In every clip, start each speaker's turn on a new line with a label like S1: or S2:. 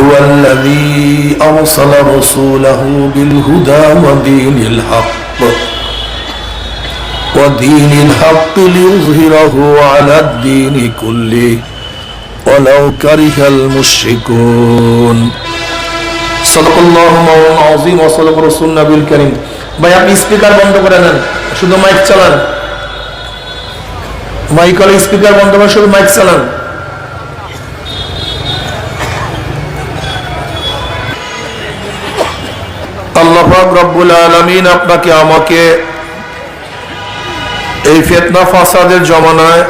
S1: هو الذي أرسل رسوله بالهدى ودين الحق ليظهره على الدين كله ولو كره المشركون صدق الله مولانا العظيم وصدق رسول النبي الكريم ভাই আপনি স্পিকার বন্ধ করে নেন শুধু মাইক চালান মাইক আর স্পিকার বন্ধ করে শুধু মাইক চালান আল্লাহ পাক রব্বুল আলামিন আপনাকে আমাকে এই ফিতনা ফাসাদের জমানায়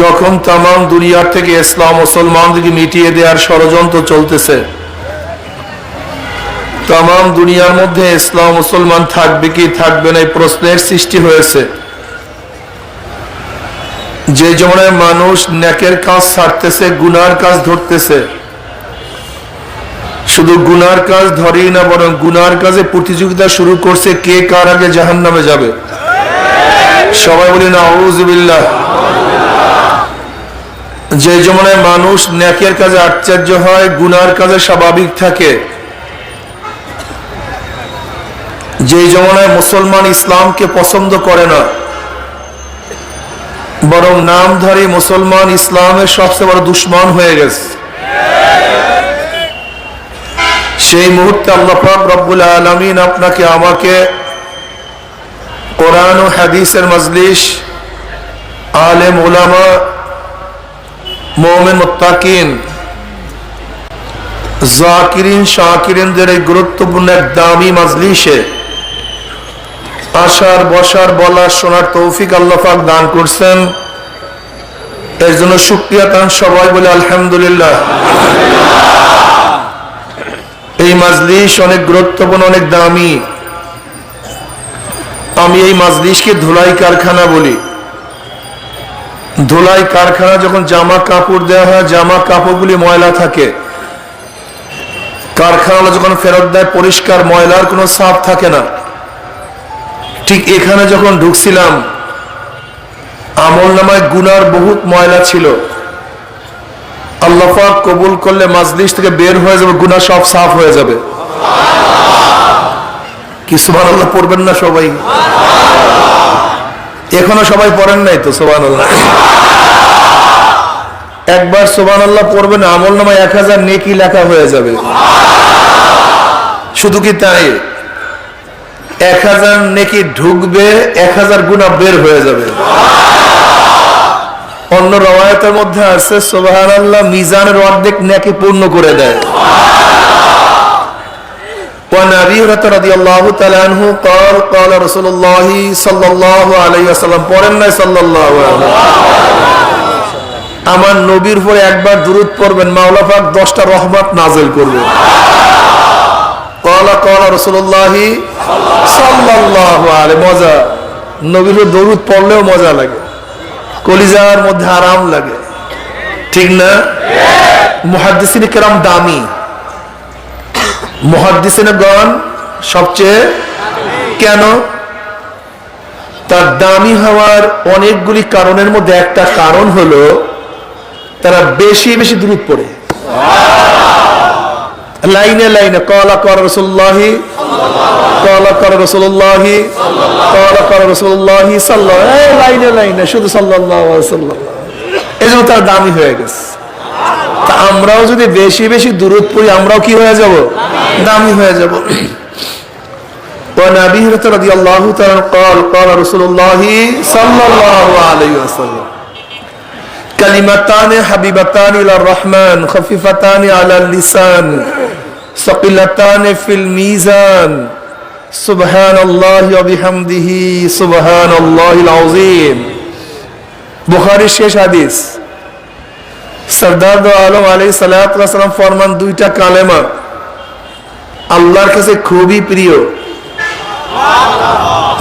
S1: যখন তাম দুনিয়ার থেকে ইসলাম মুসলমানদেরকে মিটিয়ে দেওয়ার ষড়যন্ত্র চলতেছে, তাম দুনিয়ার মধ্যে ইসলাম মুসলমান থাকবে কি থাকবে না এই প্রশ্নের সৃষ্টি হয়েছে। যে জমানায় মানুষ নেকের কাজ ছাড়তেছে, গুনার কাজ ধরতেছে, শুধু গুনার কাজ ধরেই না বরং গুনার কাজে প্রতিযোগিতা শুরু করছে কে কার আগে জাহান্নামে যাবে। সবাই বলি না আউযুবিল্লাহ। যে জমানায় মানুষ নেকের কাজে আশ্চর্য হয়, গুনার কাজে স্বাভাবিক থাকে, যে জমানায় মুসলমান ইসলামকে পছন্দ করে না বরং নামধারী মুসলমান ইসলামের সবচেয়ে বড় দুশ্মন হয়ে গেছে, সেই মুহূর্তে আল্লাহ পাক রব্বুল আলামিন আপনাকে আমাকে কোরআন ও হাদিসের মজলিস, আলেম উলামা, মুমিন মুত্তাকিন, জাকিরিন শাকিরিনদের এই গুরুত্বপূর্ণ এক দামি মজলিসে আসার বসার বলার শোনার তৌফিক আল্লাহ পাক দান করছেন। এর জন্য শুকরিয়া তান সবাই বলে আলহামদুলিল্লাহ। এই মজলিস অনেক গুরুত্বপূর্ণ, অনেক দামি। আমি এই মজলিসকে ধুলাই কারখানা বলি। ধুলাই কারখানা যখন জামা কাপড় দেওয়া হয়, জামা কাপড়গুলি ময়লা থাকে, কারখানা যখন ফেরত দেয় পরিষ্কার, ময়লার কোনো ছাপ থাকে না। ঠিক এখানে যখন ঢুকছিলাম আমলনামায় গুনার বহুত ময়লা ছিল। আল্লাহ পাক কবুল করলে মজলিস থেকে বের হয়ে যাবে, গুনাহ সব সাফ হয়ে যাবে। কি সুবহানাল্লাহ পড়বেন না সবাই? এখনো সবাই পড়েন নাই তো সুবহানাল্লাহ? একবার সুবহানাল্লাহ পড়বেন, আমলনামায় 1000 নেকি লেখা হয়ে যাবে। শুধু কি তাই, 1000 নেকি ঢুকবে, 1000 গুনাহ বের হয়ে যাবে। অন্য রওয়ায়াতের মধ্যে আছে সুবহানাল্লাহ মিজানের অর্ধেক নেকি পূর্ণ করে দেয়। وعن أبي هريرة رضي الله تعالى عنه قال قال رسول الله صلى الله عليه وسلم পড়েন না সাল্লাল্লাহু আলাইহি আমার নবীর উপরে একবার দুরূদ পড়বেন, মাওলা পাক 10টা রহমত নাযিল করবে। قال قال رسول الله صلى الله عليه মজা, নবীর উপরে দরুদ পড়লেও মজা লাগে, কলিজার মধ্যে আরাম লাগে, ঠিক না? মুহাদ্দিসিন কিরাম দামি, মুহাদ্দিসিনগণ সবচেয়ে কেন? তার দামি হওয়ার অনেকগুলি কারণের মধ্যে একটা কারণ হলো তারা বেশি বেশি দুরূদ পড়ে। লাইনে লাইনে ক্বালা ক্বালা রাসূলুল্লাহি, ক্বালা ক্বালা রাসূলুল্লাহি, ক্বালা ক্বালা রাসূলুল্লাহি সাল্লাল্লাহু আলাইহি, লাইনে লাইনে শুধু সাল্লাল্লাহু আলাইহি ওয়াসাল্লাম। এজন্য তার দামি হয়ে গেছে। তা আমরাও যদি বেশি বেশি দুরূদ পড়ি, আমরাও কি হয়ে যাব? দামি হয়ে যাব। وعن أبي هريرة رضي الله تعالى قال قال رسول الله صلى الله عليه وسلم كلمتان حبيبتان إلى الرحمن خفيفتان على اللسان ثقيلتان في الميزان سبحان الله وبحمده سبحان الله العظيم। বুখারীর শেষ হাদিস। সরদার দো আলম আলাইহিস সালাতু ওয়াস সালাম ফরমান, দুইটা কালেমা আল্লাহর কাছে খুবই প্রিয়,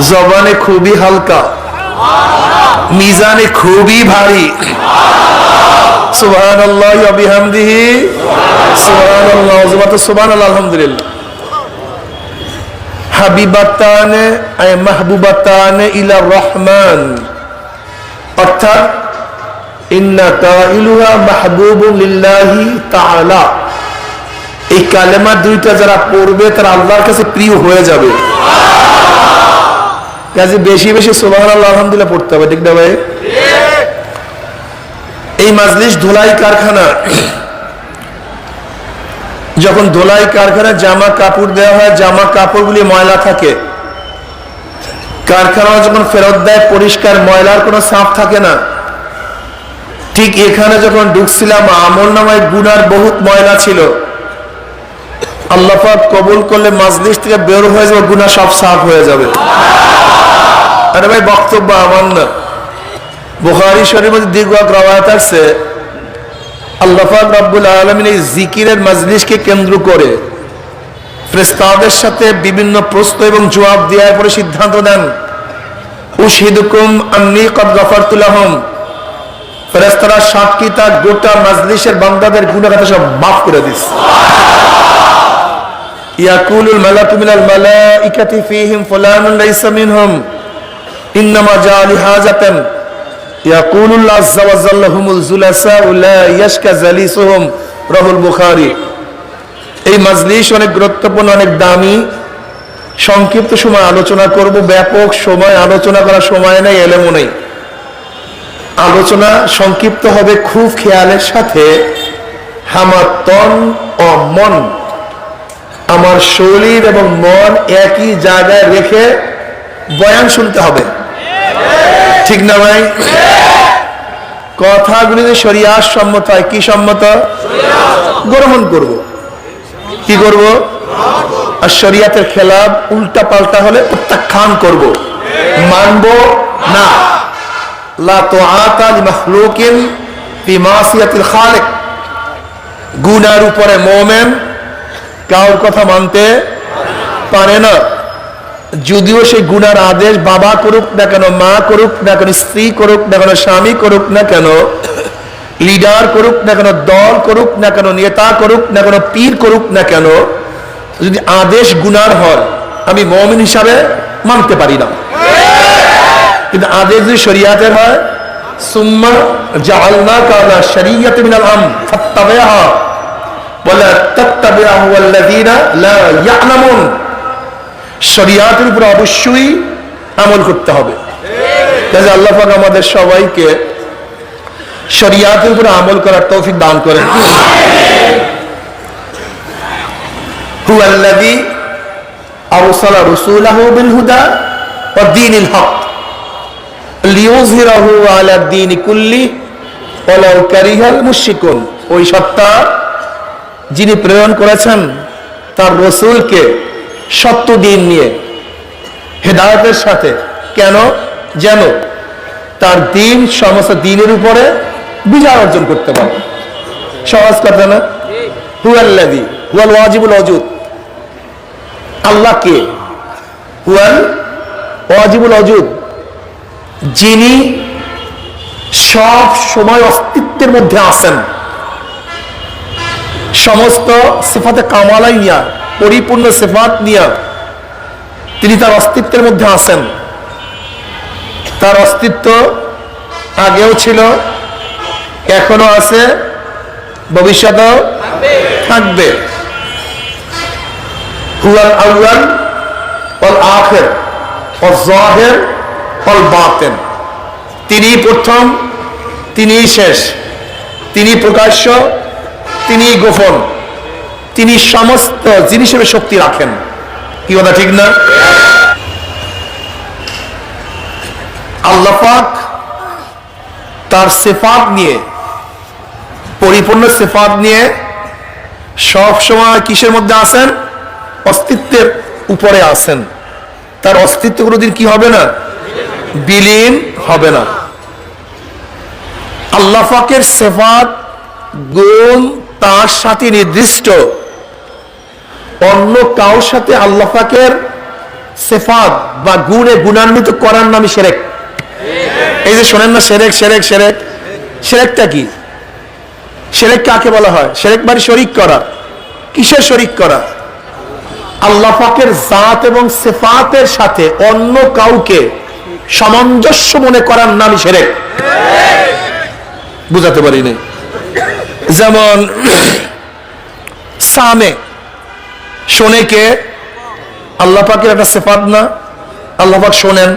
S1: জবানে খুবই হালকা, মিজানে খুবই ভারী। সুবহানাল্লাহি ওয়া বিহামদিহি সুবহানাল্লাহ ওয়া সুবহানাল্লাহ আলহামদুলিল্লাহ। হাবিবাতানে আয় মাহবুবাতানে ইলা রহমান, অর্থাৎ ইন্না কাইলুহা মাহবুবুন লিল্লাহি তাআলা। এই কালেমা দুইটা যারা পড়বে তারা আল্লাহর কাছে প্রিয় হয়ে যাবে। কাজে বেশি বেশি সুবহানাল্লাহ আলহামদুলিল্লাহ পড়তে হবে, ঠিক না ভাই? এই মাজলিস ধুলাই কারখানা। যখন ধুলাই কারখানায় জামা কাপড় দেওয়া হয়, জামা কাপড়গুলি ময়লা থাকে, কারখানা যখন ফেরত দেয় পরিষ্কার, ময়লার কোনো ছাপ থাকে না। ঠিক এখানে যখন ঢুকছিলাম আমলনামায় গুনার বহুত ময়লা ছিল। আল্লাহ পাক কবুল করলে মাজলিস থেকে বের হয়ে যাবে, গুনাহ সব সাফ হয়ে যাবে। আরে ভাই বক্তব্য আমার না, বুখারী শরীফের মধ্যে দীর্ঘ রওয়ায়াত আছে, আল্লাহ পাক রব্বুল আলামিন এই জিকিরের মাজলিসকে কেন্দ্র করে ফেরেশতাদের সাথে বিভিন্ন প্রশ্ন এবং জবাব দেওয়ার পরে সিদ্ধান্ত দেন, উশহিদুকুম আন্নী ক্বাদ গাফারতু লাহুম। ফেরেশতারা সাক্ষী, তার গোটা মাজলিসের বান্দাদের গুনাহ খাতা সব মাফ করে দিয়েছে। ইয়াকুলুল মালাকু মিনাল মালাইকাতি ফীহিম ফুলানুন লাইসা মিনহুম ইন্নামা জাআ লিহাজাতান ইয়াকুলুল্লাহ আযজা ওয়া জাল্লা হুমুল জুলাসাউ লা ইয়াশকা জালিসুহুম। রাহুল বুখারী। এই মাজলিস অনেক গুরুত্বপূর্ণ, অনেক দামি। সংক্ষিপ্ত সময় আলোচনা করব, ব্যাপক সময় আলোচনা করার সময় নেই, এলেমও নেই। আলোচনা সংক্ষিপ্ত হবে খুব খেয়ালের সাথে। আমার তন ও মন, আমার শরীর এবং মন একই জায়গায় রেখে বয়ান শুনতে হবে, ঠিক না ভাই? কথাগুলি যে শরিয়াত সম্মত হয়, কি সম্মত? গ্রহণ করব। কি করব? আর শরিয়াতের খেলাফ উল্টা পাল্টা হলে প্রত্যাখ্যান করব, মানব না। লা তুআতা লিমাখলুকিন ফি মাসিয়াতিল খালিক। গুনার উপরে মুমিন কারোর কথা মানতে পারে না, যদিও সেই গুনার আদেশ বাবা করুক না কেন, মা করুক না কেন, স্ত্রী করুক না কেন, স্বামী করুক না কেন, লিডার করুক না কেন, দল করুক না কেন, নেতা করুক না কেন, পীর করুক না কেন, যদি আদেশ গুনার হয় আমি মুমিন হিসাবে মানতে পারি না। কিন্তু আদেশ যদি শরিয়াতের হয়, সুম্মা জাআলনাকা আলা শারিয়াতিন মিনাল আমর ফাত্তাবি'হা ওয়ালা তাত্তাবি'হু ওয়াল্লাযীনা লা ইয়া'লামুন। শরিয়াতের উপর অবশ্যই আমল করতে হবে। তাহলে আল্লাহ পাক আমাদের সবাইকে শরিয়াতের উপর আমল করার তৌফিক দান করেন। হুয়াল্লাযী আরসালা রাসূলাহু বিল হুদা ওয়া দীনিল হক লিইয়ুযহিরাহু আলা দ্বীনি কুল্লি ওয়ালাউ কারিহাল মুশরিকুন। ওই সত্তা যিনি প্রেরণ করেছেন তার রাসূলকে সত্য দিন নিয়ে, হেদায়েতের সাথে, কেন? যেন তার দিন সমস্ত দিনের উপরে বিজয় অর্জন করতে পারে। সহজ কথা না? হুয়াল্লাযী হুয়াল ওয়াজিবুল ওজুদ। আল্লাহ কে? হুয়াল ওয়াজিবুল ওজুদ, যিনি সব সময় অস্তিত্বের মধ্যে আছেন, সমস্ত সিফাতে কামালাই নিয়া, পরিপূর্ণ সিফাত নিয়া তিনি তার অস্তিত্বের মধ্যে আছেন। তার অস্তিত্ব আগেও ছিল, এখনো আছে, ভবিষ্যতেও থাকবে। হুয়াল আউয়াল ওয়াল আখির ওয়াল যাহির ওয়াল বাতিন। তিনি প্রথম, তিনি শেষ, তিনি প্রকাশ্য, তিনি গোপন, তিনি সমস্ত জিনিসের শক্তি রাখেন। কি কথা ঠিক না? আল্লাহ পাক তার সিফাত নিয়ে, পরিপূর্ণ সিফাত নিয়ে সব সময় কিসের মধ্যে আছেন? অস্তিত্বের উপরে আছেন। তার অস্তিত্ব কোনোদিন কি হবে না? বিলীন হবে না। আল্লাহ পাকের সিফাত গুণ তার সাথে নির্দিষ্ট, অন্য কারোর সাথে আল্লাহ পাকের সিফাত বা গুণে গুণান্বিত করার নামই শিরক। এই যে শোনেন না শিরক শিরক শিরক, শিরকটা কি? শিরক কাকে বলা হয়? শিরক মানে শরীক করা। কিসের শরীক করা? আল্লাহ পাকের জাত এবং সিফাতের সাথে অন্য কাউকে সামঞ্জস্য মনে করার নামই শিরক। বুঝাতে পারি নাই। যেমন সামে, শোনে কে? আল্লাহ পাকের একটা সিফাত না? আল্লাহ পাক শোনেন,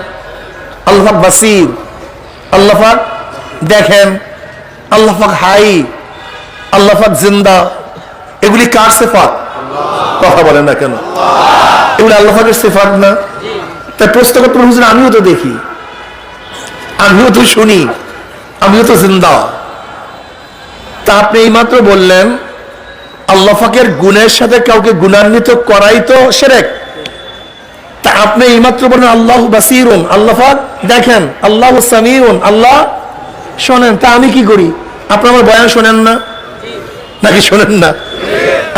S1: আল্লাহ পাক বাসীর, আল্লাহ পাক দেখেন, আল্লাহ পাক হাই, আল্লাহ পাক জিন্দা। এগুলি কার সিফাত? কথা বলেন না কেন? এগুলি আল্লাহ পাকের সিফাত না? তাই প্রশ্ন করতে হুজুর আমিও তো দেখি, আমিও তো শুনি, আমিও তো জিন্দা। তা আপনি এইমাত্র বললেন আল্লাহ পাকের গুণের সাথে কাউকে গুণান্বিত করাই তো শিরক। তা আপনি এইমাত্র বলেন আল্লাহু বাসীরুন, আল্লাহ পাক দেখেন, আল্লাহু সামিউন, আল্লাহ শোনেন। তা আমি কি করি? আপনি আমার বয়ান শোনেন না নাকি শোনেন না?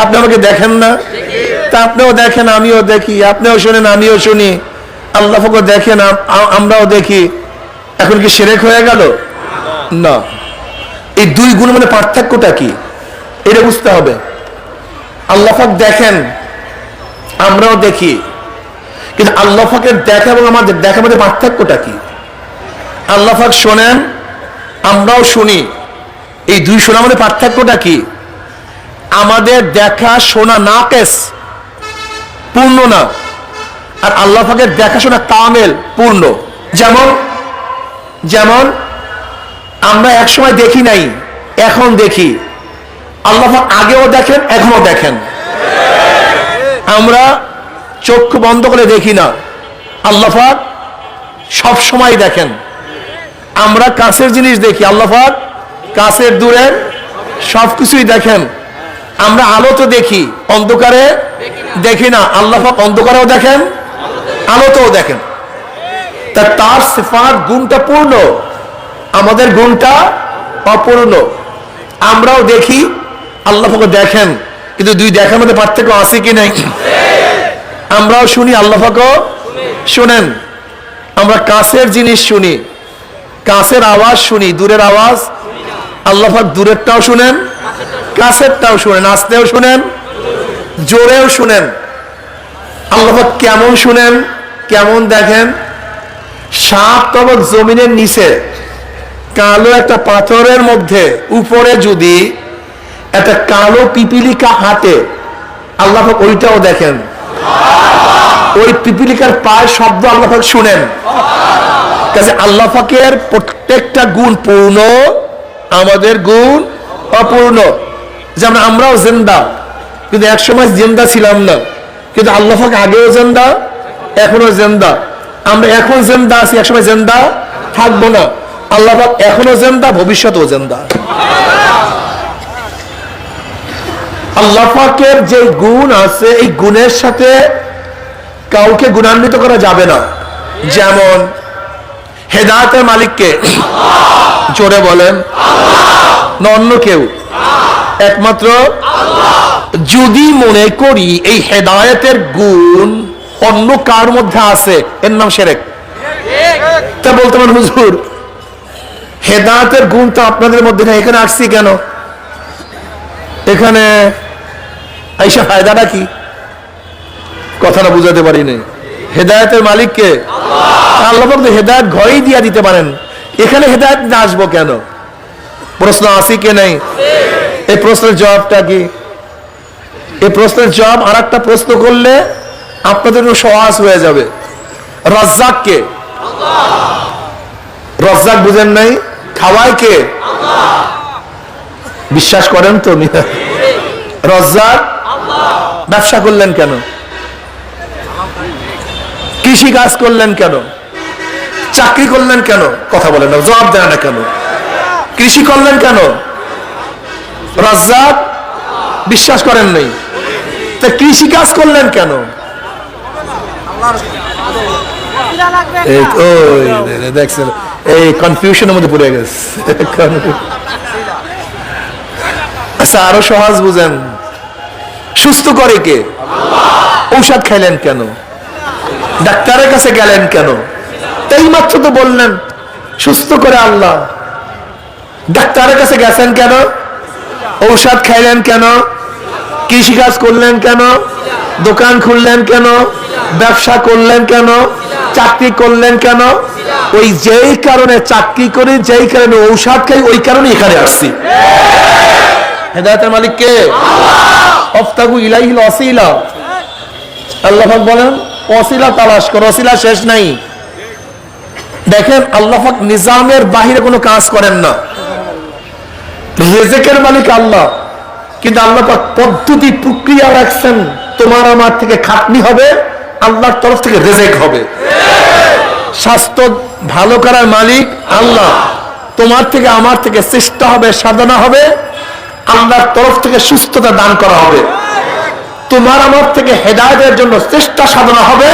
S1: আপনি আমাকে দেখেন না? তা আপনিও দেখেন, আমিও দেখি, আপনিও শোনেন, আমিও শুনি, আল্লাহ পাকও দেখেন, আমরাও দেখি। এখন কি শিরক হয়ে গেল? না। এই দুই গুণ মানে পার্থক্যটা কি এটা বুঝতে হবে। আল্লাহ পাক দেখেন, আমরাও দেখি, কিন্তু আল্লাহ পাকের দেখা এবং আমাদের দেখার মধ্যে পার্থক্যটা কি? আল্লাহ পাক শোনেন, আমরাও শুনি, এই দুই শোনার মধ্যে পার্থক্যটা কি? আমাদের দেখা শোনা নাকেস, পূর্ণ না, আর আল্লাহ পাকের দেখা শোনা কামেল, পূর্ণ। যেমন যেমন আমরা একসময় দেখি নাই, এখন দেখি। আল্লাহ পাক আগেও দেখেন, এখনো দেখেন। আমরা চক্ষু বন্ধ করে দেখি না, আল্লাহ পাক সব সময় দেখেন। আমরা কাছের জিনিস দেখি, আল্লাহ পাক কাছের দূরের সবকিছুই দেখেন। আমরা আলোতে দেখি, অন্ধকারে দেখি না, আল্লাহ পাক অন্ধকারেও দেখেন, আলোতেও দেখেন। তা তার সিফাত গুণটা পূর্ণ, আমাদের গুণটা অপূর্ণ। আমরাও দেখি, আল্লাহ পাক দেখেন, কিন্তু দুই দেখার মধ্যে পার্থক্য আছে কি নাই? আমরাও শুনি, আল্লাহ পাকও শুনেন। আমরা কাছের জিনিস শুনি, কাছের আওয়াজ শুনি, দূরের আওয়াজ আল্লাহ পাক দূরেরটাও শুনেন, কাছেরটাও শুনেন, আস্তেও শুনেন, জোরেও শুনেন। আল্লাহ পাক কেমন শুনেন, কেমন দেখেন? সাত তবক জমিনের নিচে কালো একটা পাথরের মধ্যে উপরে যদি একটা কালো পিপিলিকা হাঁটে, আল্লাহ পাক ওইটাও দেখেন। ওই পিপিলিকার পায়ের শব্দ আল্লাহ পাক শুনেন। কাজে আল্লাহ পাকের প্রত্যেকটা গুণ পূর্ণ, আমাদের গুণ অপূর্ণ। যেমন আমরাও জিন্দা, কিন্তু একসময় জিন্দা ছিলাম না, কিন্তু আল্লাহ পাক আগেও জিন্দা, এখনো জিন্দা। আমরা এখন জিন্দা আছি, একসময় জিন্দা থাকবো না। আল্লাহ পাক এখনো জিন্দা, ভবিষ্যতেও জিন্দা। আল্লাহ পাকের যে গুণ আছে, এই গুণের সাথে কাউকে গুণান্বিত করা যাবে না। যেমন হেদায়েতের মালিককে জোরে বলেন, না অন্য কেউ? একমাত্র যদি মনে করি এই হেদায়েতের গুণ অন্য কার মধ্যে আছে, এর নাম শিরক। তা বলতে পারেন হুজুর হেদায়েতের গুণ তো আপনাদের মধ্যে না, এখানে আসছি কেন? এখানে আইসা ফায়দাটা কি? কথাটা বুঝাতে পারিনি। হেদায়েতের মালিককে আল্লাহ পাক হেদায়েত ঘরেই দিয়া দিতে পারেন, এখানে হেদায়েত না আসবো কেন? প্রশ্ন আসি কে নাই? এই প্রশ্নের জবাবটা কি? এই প্রশ্নের জবাব আর একটা প্রশ্ন করলে আপনাদের সহজ হয়ে যাবে। রাজ্জাক কে? রাজ্জাক বুঝেন নাই? খাওয়ায় কে? বিশ্বাস করেন তো? রাজ্জাক। ব্যবসা করলেন কেন? কৃষি কাজ করলেন কেন? চাকরি করলেন কেন? কথা বলেন না, জবাব দেয় না কেন? কৃষি করলেন কেন? রাজ্জাক। বিশ্বাস করেন নাই? তা কৃষি কাজ করলেন কেন? দেখছেন এই কনফিউশনের মধ্যে পড়ে গেছে। আচ্ছা আরো সহজ বুঝেন, সুস্থ করে কে? ঔষধ খাইলেন কেন? ডাক্তারের কাছে গেলেন কেন? এই মাত্র তো বললেন সুস্থ করে আল্লাহ। ডাক্তারের কাছে গেছেন কেন? ঔষধ খাইলেন কেন? কৃষি কাজ করলেন কেন? দোকান খুললেন কেন? ব্যবসা করলেন কেন? চাকরি করলেন কেন? ওই যেই কারণে চাকরি করি, যেই কারণে ঔষধ খাই, ওই কারণে এখানে আসছি। হেদায়েতের মালিক কে? আফতাগু ইলাইহিল ওয়াসিলা। আল্লাহ পাক বলেন ওয়াসিলা তালাশ করো, ওয়াসিলা শেষ নাই। দেখেন আল্লাহ পাক নিজামের বাহিরে কোনো কাজ করেন না। রিজিকের মালিক আল্লাহ, কিন্তু আল্লাহ পাক পদ্ধতি প্রক্রিয়া রাখছেন। তোমার আমার থেকে খাটনি হবে, আল্লাহর তরফ থেকে রিজিক হবে। স্বাস্থ্য ভালো করার মালিক আল্লাহ, তোমার থেকে আমার থেকে চেষ্টা হবে, সাধনা হবে, আল্লাহর তরফ থেকে সুস্থতা দান করা হবে। তোমার আমার থেকে হেদায়েতের জন্য চেষ্টা সাধনা হবে,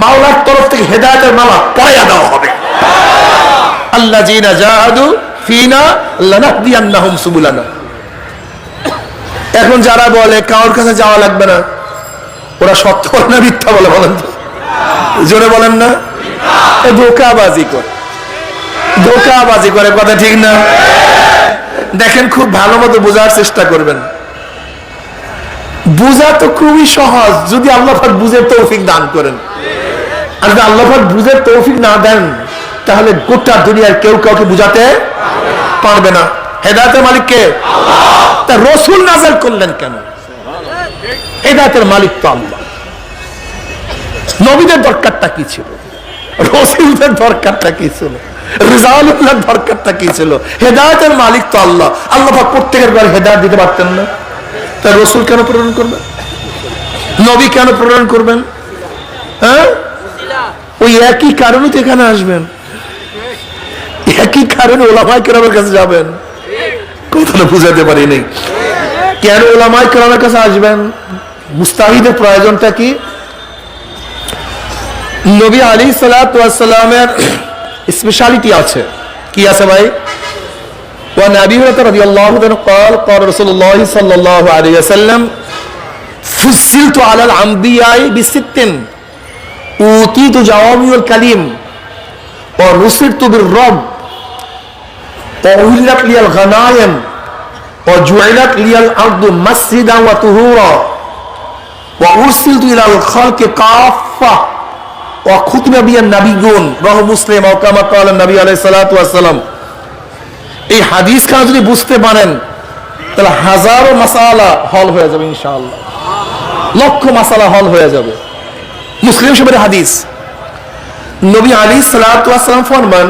S1: মাওলার তরফ থেকে হেদায়েতের মালা পয়দা দেওয়া হবে। আল্লাযীনা জাহাদু ফিনা লানাহদিয়ান্নাহুম সুবুলানা। এখন যারা বলে কারোর কাছে যাওয়া লাগবে না, ওরা সত্য বলে না মিথ্যা বলে? বলেন তো, জোরে বলেন না। ধোঁকাবাজি করে, ধোঁকাবাজি করে, কথা ঠিক না? দেখেন খুব ভালো মতো বোঝার চেষ্টা করবেন। বুঝা তো খুবই সহজ, যদি আল্লাহ পাক বুঝের তৌফিক দান করেন। আর যদি আল্লাহ পাক বুঝের তৌফিক না দেন, তাহলে গোটা দুনিয়ার কেউ কাউকে বুঝাতে পারবে না। হেদায়েতের মালিক কে? তা রাসূল নাযিল করলেন কেন? হেদায়েতের মালিক তো আল্লাহ। নবীদের দরকারটা কি ছিল? রাসূলদের দরকারটা কি ছিল? রিসালাতের দরকারটা কি ছিল? হেদায়েতের মালিক তো আল্লাহ। আল্লাহ পাক প্রত্যেকের ঘরে হেদায়েত দিতে পারতেন না? তা রাসূল কেন প্রেরণ করবেন? নবী কেন প্রেরণ করবেন? হ্যাঁ, ওই একই কারণে তো এখানে আসবেন, একই কারণে উলামায়ে কেরামের কাছে যাবেন। কথাটা বুঝাতে পারি নাই। কেন উলামায়ে কেরামের কাছে আসবেন? মুস্তাহিদের প্রয়োজনটা কি? নবী আলাইহিস সালাতু ওয়াস সালামের স্পেশালিটি আছে। কি আছে ভাই? ওয়া নবী রাদিয়াল্লাহু আনহু قال قال رسول الله صلى الله عليه وسلم فصلت على الانبياء بست اوتيت جوامع الكلم ونصرت بالرب وأهلت لي الغنائم وجعلت لي الأرض مسجدا وطهورا وأرسلت إلى الخلق كافة وختم بي النبيون رواه مسلم أو كما قال النبي عليه الصلاة والسلام। এই হাদিস খানা যদি বুঝতে পারেন, তাহলে হাজারো মাসালা হল হয়ে যাবে ইনশাআল্লাহ, লক্ষ মাসালা হল হয়ে যাবে। মুসলিম শরীফের হাদিস, নবী আলাইহিস সালাতু ওয়াস সালাম ফরমান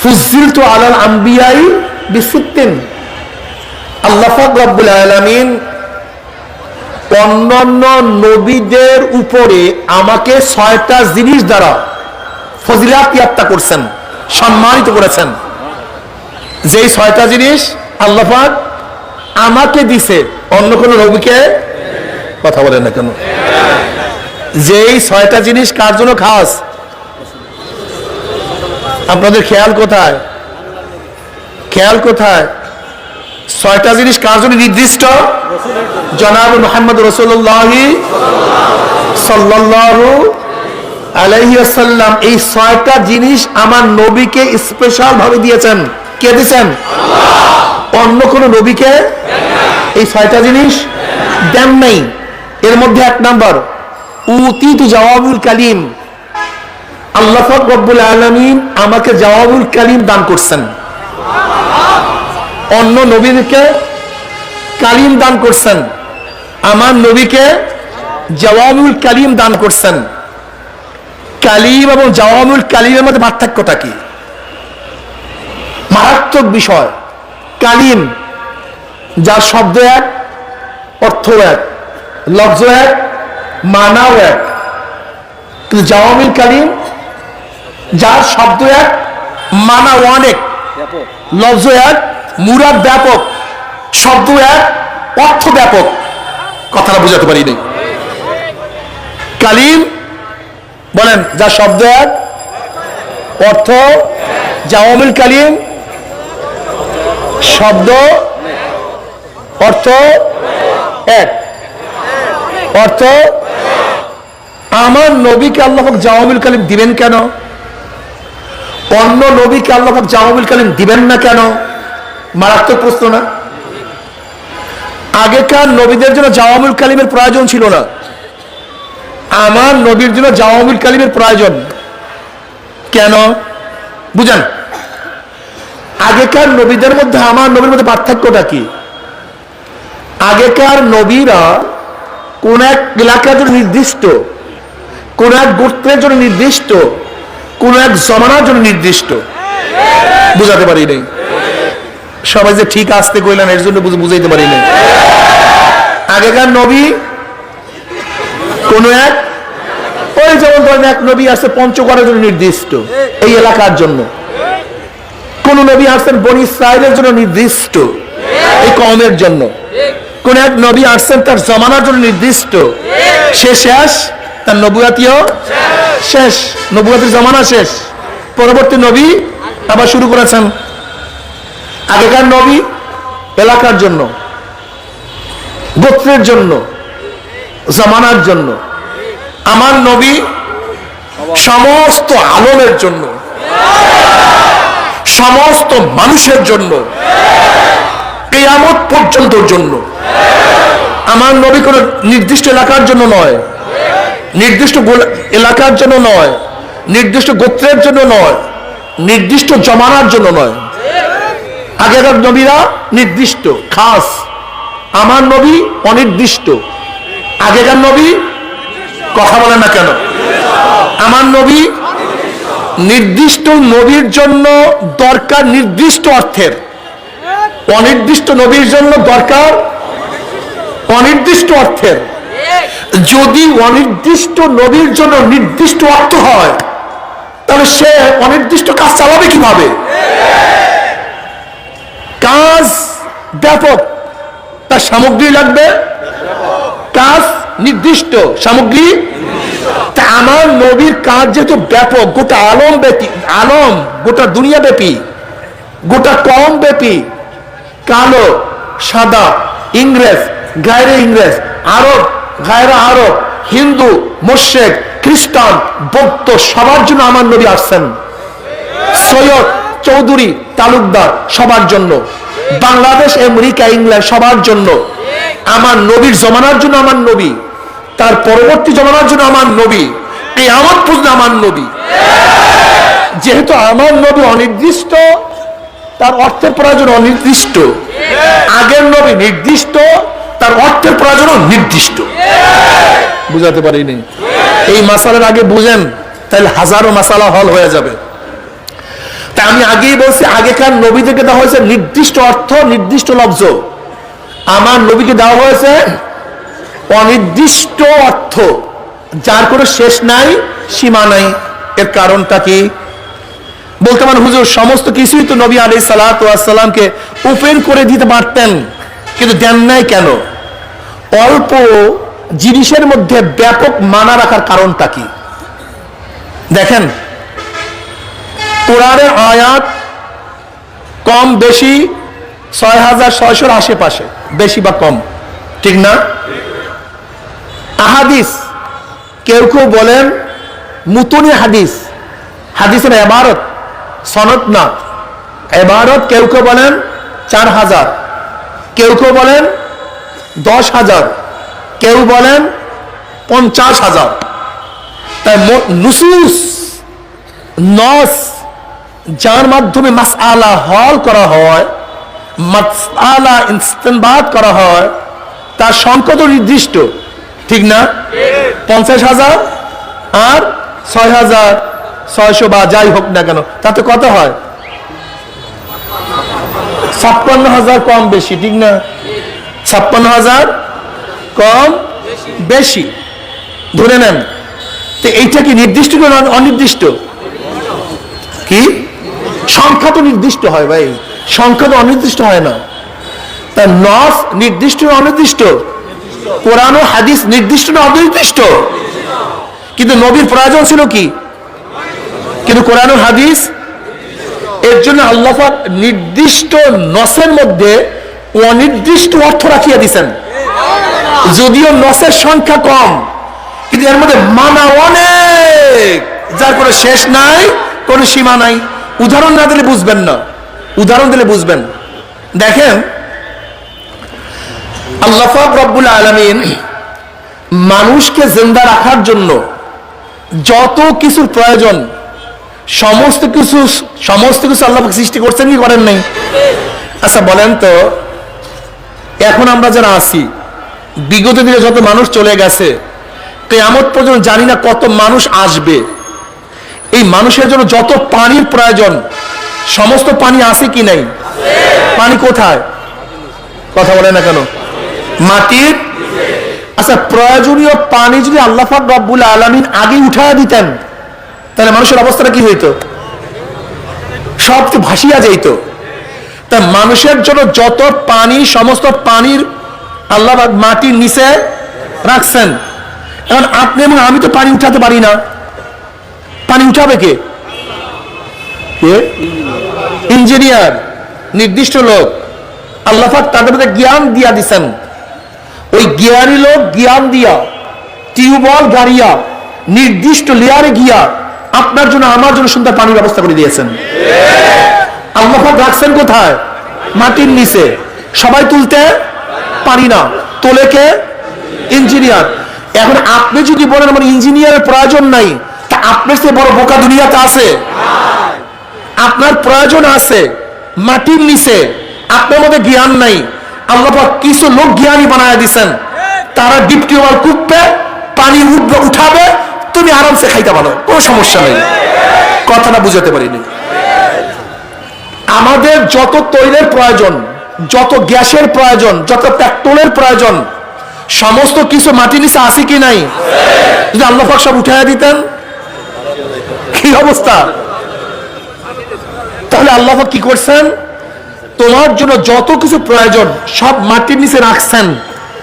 S1: ফুজিলতু আলাল আম্বিয়াই বিসিত্তিন। আল্লাহ পাক রব্বুল আলামিন অন্যান্য নবীদের উপরে আমাকে 6টা জিনিস দ্বারা ফজিলাত ইয়াত্তা করছেন, সম্মানিত করেছেন। যেই 6টা জিনিস আল্লাহ পাক আমাকে দিছে, অন্য কোন নবীকে, কথা বলেন না কেন? যেই 6টা জিনিস কার জন্য খাস? আপনাদের খেয়াল কোথায়? খেয়াল কোথায়? 6টা জিনিস কার জন্য নির্দিষ্ট? জনাব মুহাম্মদ রাসূলুল্লাহ সাল্লাল্লাহু আলাইহি ওয়াসাল্লাম এই 6টা জিনিস আমার নবীকে স্পেশাল ভাবে দিয়েছেন। কে দিয়েছেন? আল্লাহ। অন্য কোন নবীকে এই 6টা জিনিস দেন নাই। এর মধ্যে 1 নাম্বার উতিতু জাওয়াবুল কালিম। আল্লাহ পাক রব্বুল আলামিন আমাকে জাওয়াবুল কালিম দান করছেন। অন্য নবীকে কালিম দান করছেন, আমার নবীকে জাওয়াবুল কালিম দান করছেন। কালিম এবং জাওয়াবুল কালিমের মধ্যে পার্থক্যটা কি? মারাত্মক বিষয়। কালিম যার শব্দ এক, অর্থ এক, লফজ এক, মানাও এক। কিন্তু জাওয়ামিল কালিম যার শব্দ এক, মানা অনেক, লফজ এক, মুরাদ ব্যাপক, শব্দ এক, অর্থ ব্যাপক। কথাটা বুঝাতে পারি নাই। কালিম বলেন যার শব্দ এক, অর্থ। জাওয়ামিল কালিম শব্দ, অর্থ এক, অর্থ। আমার নবীকে আল্লাহ পাক জাওয়ামিল কালিম দিবেন কেন? অন্য নবীকে আল্লাহ পাক জাওয়ামিল কালিম দিবেন না কেন? মারাত্মক প্রশ্ন না? আগেকার নবীদের জন্য জাওয়ামিল কালিমের প্রয়োজন ছিল না, আমার নবীর জন্য জাওয়ামিল কালিমের প্রয়োজন। কেন বুঝেন? আগেকার নবীদের মধ্যে আমার নবীর মধ্যে পার্থক্যটা কি? আগেকার নবীরা কোন এক এলাকার জন্য নির্দিষ্ট, কোন এক গোত্রের জন্য নির্দিষ্ট, কোন এক জমানার জন্য নির্দিষ্ট। বুঝাতে পারি নাই? সবাই যে ঠিক আসতে কইলেন এর জন্য বুঝাইতে পারি নাই। আগেকার নবী কোন এক, ওই যেমন ধরেন এক নবী আসছে পঞ্চগড়ের জন্য নির্দিষ্ট, এই এলাকার জন্য। কোন নবী আসছেন বনি ইসরাইলের জন্য নির্দিষ্ট, এই কওমের জন্য। কোন এক নবী আসছেন তার জমানার জন্য নির্দিষ্ট, সে শেষ, তার নবুয়াতিও শেষ, নবুয়াতির জমানা শেষ, পরবর্তী নবী আবার শুরু করেছেন। আগেকার নবী এলাকার জন্য, গোত্রের জন্য, জমানার জন্য। আমার নবী সমস্ত আলমের জন্য, সমস্ত মানুষের জন্য, কিয়ামত পর্যন্তর জন্য। আমার নবী কোন নির্দিষ্ট এলাকার জন্য নয়, নির্দিষ্ট এলাকার জন্য নয়, নির্দিষ্ট গোত্রের জন্য নয়, নির্দিষ্ট জমানার জন্য নয়। আগেকার নবীরা নির্দিষ্ট খাস, আমার নবী অনির্দিষ্ট। আগেকার নবী, কথা বলে না কেন? আমার নবী নির্দিষ্ট, নবীর জন্য দরকার নির্দিষ্ট অর্থের, অনির্দিষ্ট নবীর জন্য দরকার অনির্দিষ্ট অর্থের। যদি অনির্দিষ্ট নবীর জন্য নির্দিষ্ট অর্থ হয় তাহলে সে অনির্দিষ্ট কাজ চালাবে কিভাবে? কাজ ব্যাপক, তার সামগ্রী লাগবে, কাজ নির্দিষ্ট, সামগ্রী। তা আমার নবীর কাজ যেহেতু ব্যাপক, গোটা আলম ব্যাপী, আলম গোটা দুনিয়া ব্যাপী, গোটা কম ব্যাপী, কালো সাদা, ইংরেজ গায়রে ইংরেজ, আরব গায়রা আরব, হিন্দু মুশরিক খ্রিস্টান বৌদ্ধ সবার জন্য আমার নবী আসছেন। সৈয়দ চৌধুরী তালুকদার সবার জন্য, বাংলাদেশ আমেরিকা ইংল্যান্ড সবার জন্য। আমার নবীর জমানার জন্য আমার নবী, তার পরবর্তী জমানার জন্য আমার নবী, কিয়ামত পর্যন্ত আমার নবী। যেহেতু আমার নবী অনির্দিষ্ট, তার অর্থের প্রয়োজন অনির্দিষ্ট। আগের নবী নির্দিষ্ট, তার অর্থের প্রয়োজন নির্দিষ্ট। বুঝাতে পারিনি? এই মাসালার আগে বুঝেন, তাহলে হাজারো মাসালা হল হয়ে যাবে। তা আমি আগেই বলছি, আগেকার নবীদেরকে দেওয়া হয়েছে নির্দিষ্ট অর্থ, নির্দিষ্ট লফজ। আমার নবীকে দেওয়া হয়েছে অনির্দিষ্ট অর্থ, যার কোনো শেষ নাই, সীমা নাই। এর কারণটা কি? বলতে পারেন হুজুর সমস্ত কিছুই তো নবী আলাইহিস সালাতু ওয়াস সালামকে ওপেন করে দিতে পারতেন, কিন্তু দেন নাই কেন? অল্প জিনিসের মধ্যে ব্যাপক মানা রাখার কারণটা কি? দেখেন, কোরআনের আয়াত কম বেশি ৬,৬০০ আশেপাশে, বেশি বা কম, ঠিক না? আহাদিস কেউ কেউ বলেন মুতুনি হাদিস, হাদিসের ইবারত সনদ না, ইবারত কেউ কেউ বলেন ৪,০০০, কেউ কেউ বলেন ১০,০০০, কেউ বলেন ৫০,০০০। তাই নুসুস নস যার মাধ্যমে মাসআলা হল করা হয়, মাসআলা ইস্তেনবাত করা হয়, তার সংখ্যা তো নির্দিষ্ট, ঠিক না? ৫০,০০০ আর ৬,৬০০ বা যাই হোক না কেন, তাতে কত হয়? ৫৬,০০০ কম বেশি, ঠিক না? ৫৬,০০০ কম বেশি ধরে নেন। তো এইটা কি নির্দিষ্ট না অনির্দিষ্ট? কি সংখ্যা তো নির্দিষ্ট হয় ভাই, সংখ্যা তো অনির্দিষ্ট হয় না। তা নস নির্দিষ্ট না অনির্দিষ্ট? কোরআন ও হাদিস নির্দিষ্ট না অনির্দিষ্ট? কিন্তু নবীর প্রয়োজন ছিল কি? কিন্তু কোরআন ও হাদিস। এর জন্য আল্লাহ পাক নির্দিষ্ট নসের মধ্যে অনির্দিষ্ট অর্থ রাখিয়া দিয়েছেন। যদিও নসের সংখ্যা কম, কিন্তু এর মধ্যে মানা অনেক, যার কোনো শেষ নাই, কোনো সীমা নাই। উদাহরণ না দিলে বুঝবেন না, উদাহরণ দিলে বুঝবেন। দেখেন, আল্লাহ পাক রব্বুল আলামিন মানুষকে জিন্দা রাখার জন্য যত কিছুর প্রয়োজন সমস্ত কিছু আল্লাহ সৃষ্টি করছেন কি করেন নাই? আচ্ছা বলেন তো, এখন আমরা যারা আছি, বিগত দিনে যত মানুষ চলে গেছে, কিয়ামত পর্যন্ত জানি না কত মানুষ আসবে। এই মানুষের জন্য যত পানির প্রয়োজন, সমস্ত পানি আছে কি নাই? পানি কোথায়? কথা বলে না কেন? মাটির। আচ্ছা, প্রয়োজনীয় পানি যদি আল্লাহ পাক রব্বুল আলামিন আগে উঠায় দিতেন, তাহলে মানুষের অবস্থাটা কি হইতো? সব তো ভাসিয়া যাইতো। তা মানুষের জন্য যত পানি, সমস্ত পানির আল্লাহ মাটির নিচে রাখছেন। এখন আপনি এবং আমি তো পানি উঠাতে পারি না। পানি উঠাবে কে? ইঞ্জিনিয়ার, নির্দিষ্ট লোক আল্লাহ পাক তাদের মধ্যে জ্ঞান দিয়া দিচ্ছেন। ওই জ্ঞানী লোক জ্ঞান দিয়া টিউবওয়েল গাড়িয়া নির্দিষ্ট লেয়ারে গিয়া আপনার জন্য আমার জন্য সুন্দর পানির ব্যবস্থা করে দিয়েছেন। আল্লাহ পাক রাখছেন কোথায়? মাটির নিচে। সবাই তুলতে পারি না, তোলে কে? ইঞ্জিনিয়ার। এখন আপনি যদি বলেন আমার ইঞ্জিনিয়ারের প্রয়োজন নাই, তা আপনার চেয়ে বড় বোকা দুনিয়াতে আছে? আপনার প্রয়োজন আছে মাটির নিচে, আপনার মধ্যে জ্ঞান নাই। আল্লাহ পাক কিছু লোক জ্ঞানী বানায় দিচ্ছেন, তারা ডিপ টিউবওয়েল কুপবে, পানি উঠবে, উঠাবে, তুমি আরামসে খাইতে পারো, কোনো সমস্যা নেই। কথাটা বুঝাতে পারিনি। আমাদের যত তৈলের প্রয়োজন, যত গ্যাসের প্রয়োজন, যত পেট্রোলের প্রয়োজন, সমস্ত কিছু মাটির নিচে আছে কি নাই? যদি আল্লাহ পাক সব উঠাইয়া দিতেন, কি অবস্থা? তাহলে আল্লাহ পাক কি করছেন? তোমার জন্য যত কিছু প্রয়োজন সব মাটির নিচে রাখছেন।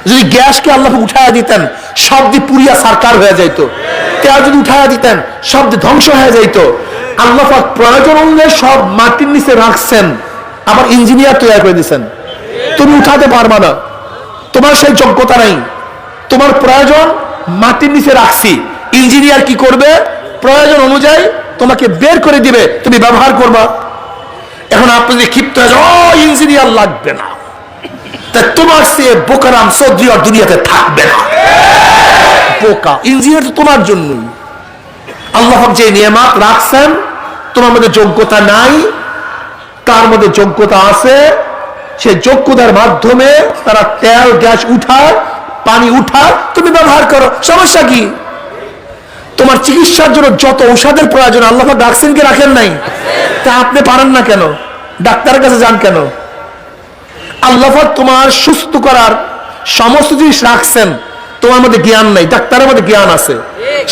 S1: যদি গ্যাসকে আল্লাহ উঠাইয়া দিতেন, সব দিয়ে পুরিয়া সারকার হয়ে যাইত। তেল যদি উঠাইয়া দিতেন, সব দিয়ে ধ্বংস হয়ে যাইত। আল্লাহ পাক প্রয়োজন অনুযায়ী সব মাটির নিচে রাখছেন, আবার ইঞ্জিনিয়ার তৈরি করে দিচ্ছেন। তুমি উঠাতে পারবা না, তোমার সেই যোগ্যতা নাই। তোমার প্রয়োজন মাটির নিচে রাখছি, ইঞ্জিনিয়ার কি করবে? প্রয়োজন অনুযায়ী তোমাকে বের করে দিবে, তুমি ব্যবহার করবা। এখন আপনি যদি ক্ষিপ্ত হয়ে যান, ও ইঞ্জিনিয়ার লাগবে না, তা তোমার সে বোকারাম চৌধুরী আর দুনিয়াতে থাকবে না। বোকা ইঞ্জিনিয়ার তো তোমার জন্যই। আল্লাহ যে নিয়ামত রাখছেন, তোমার মধ্যে যোগ্যতা নাই, তার মধ্যে যোগ্যতা আছে। সে যোগ্যতার মাধ্যমে তারা তেল গ্যাস উঠায়, পানি উঠায়, তুমি ব্যবহার করো, সমস্যা কি? তোমার চিকিৎসার জন্য যত ঔষধের প্রয়োজন আল্লাহ পাক রাখছেন কি রাখেন নাই? তা আপনি পারেন না কেন? ডাক্তারের কাছে যান কেন? আল্লাহ পাক তোমার সুস্থ করার সমস্ত জিনিস রাখছেন, তোমার মধ্যে জ্ঞান নাই, ডাক্তারের মধ্যে জ্ঞান আছে।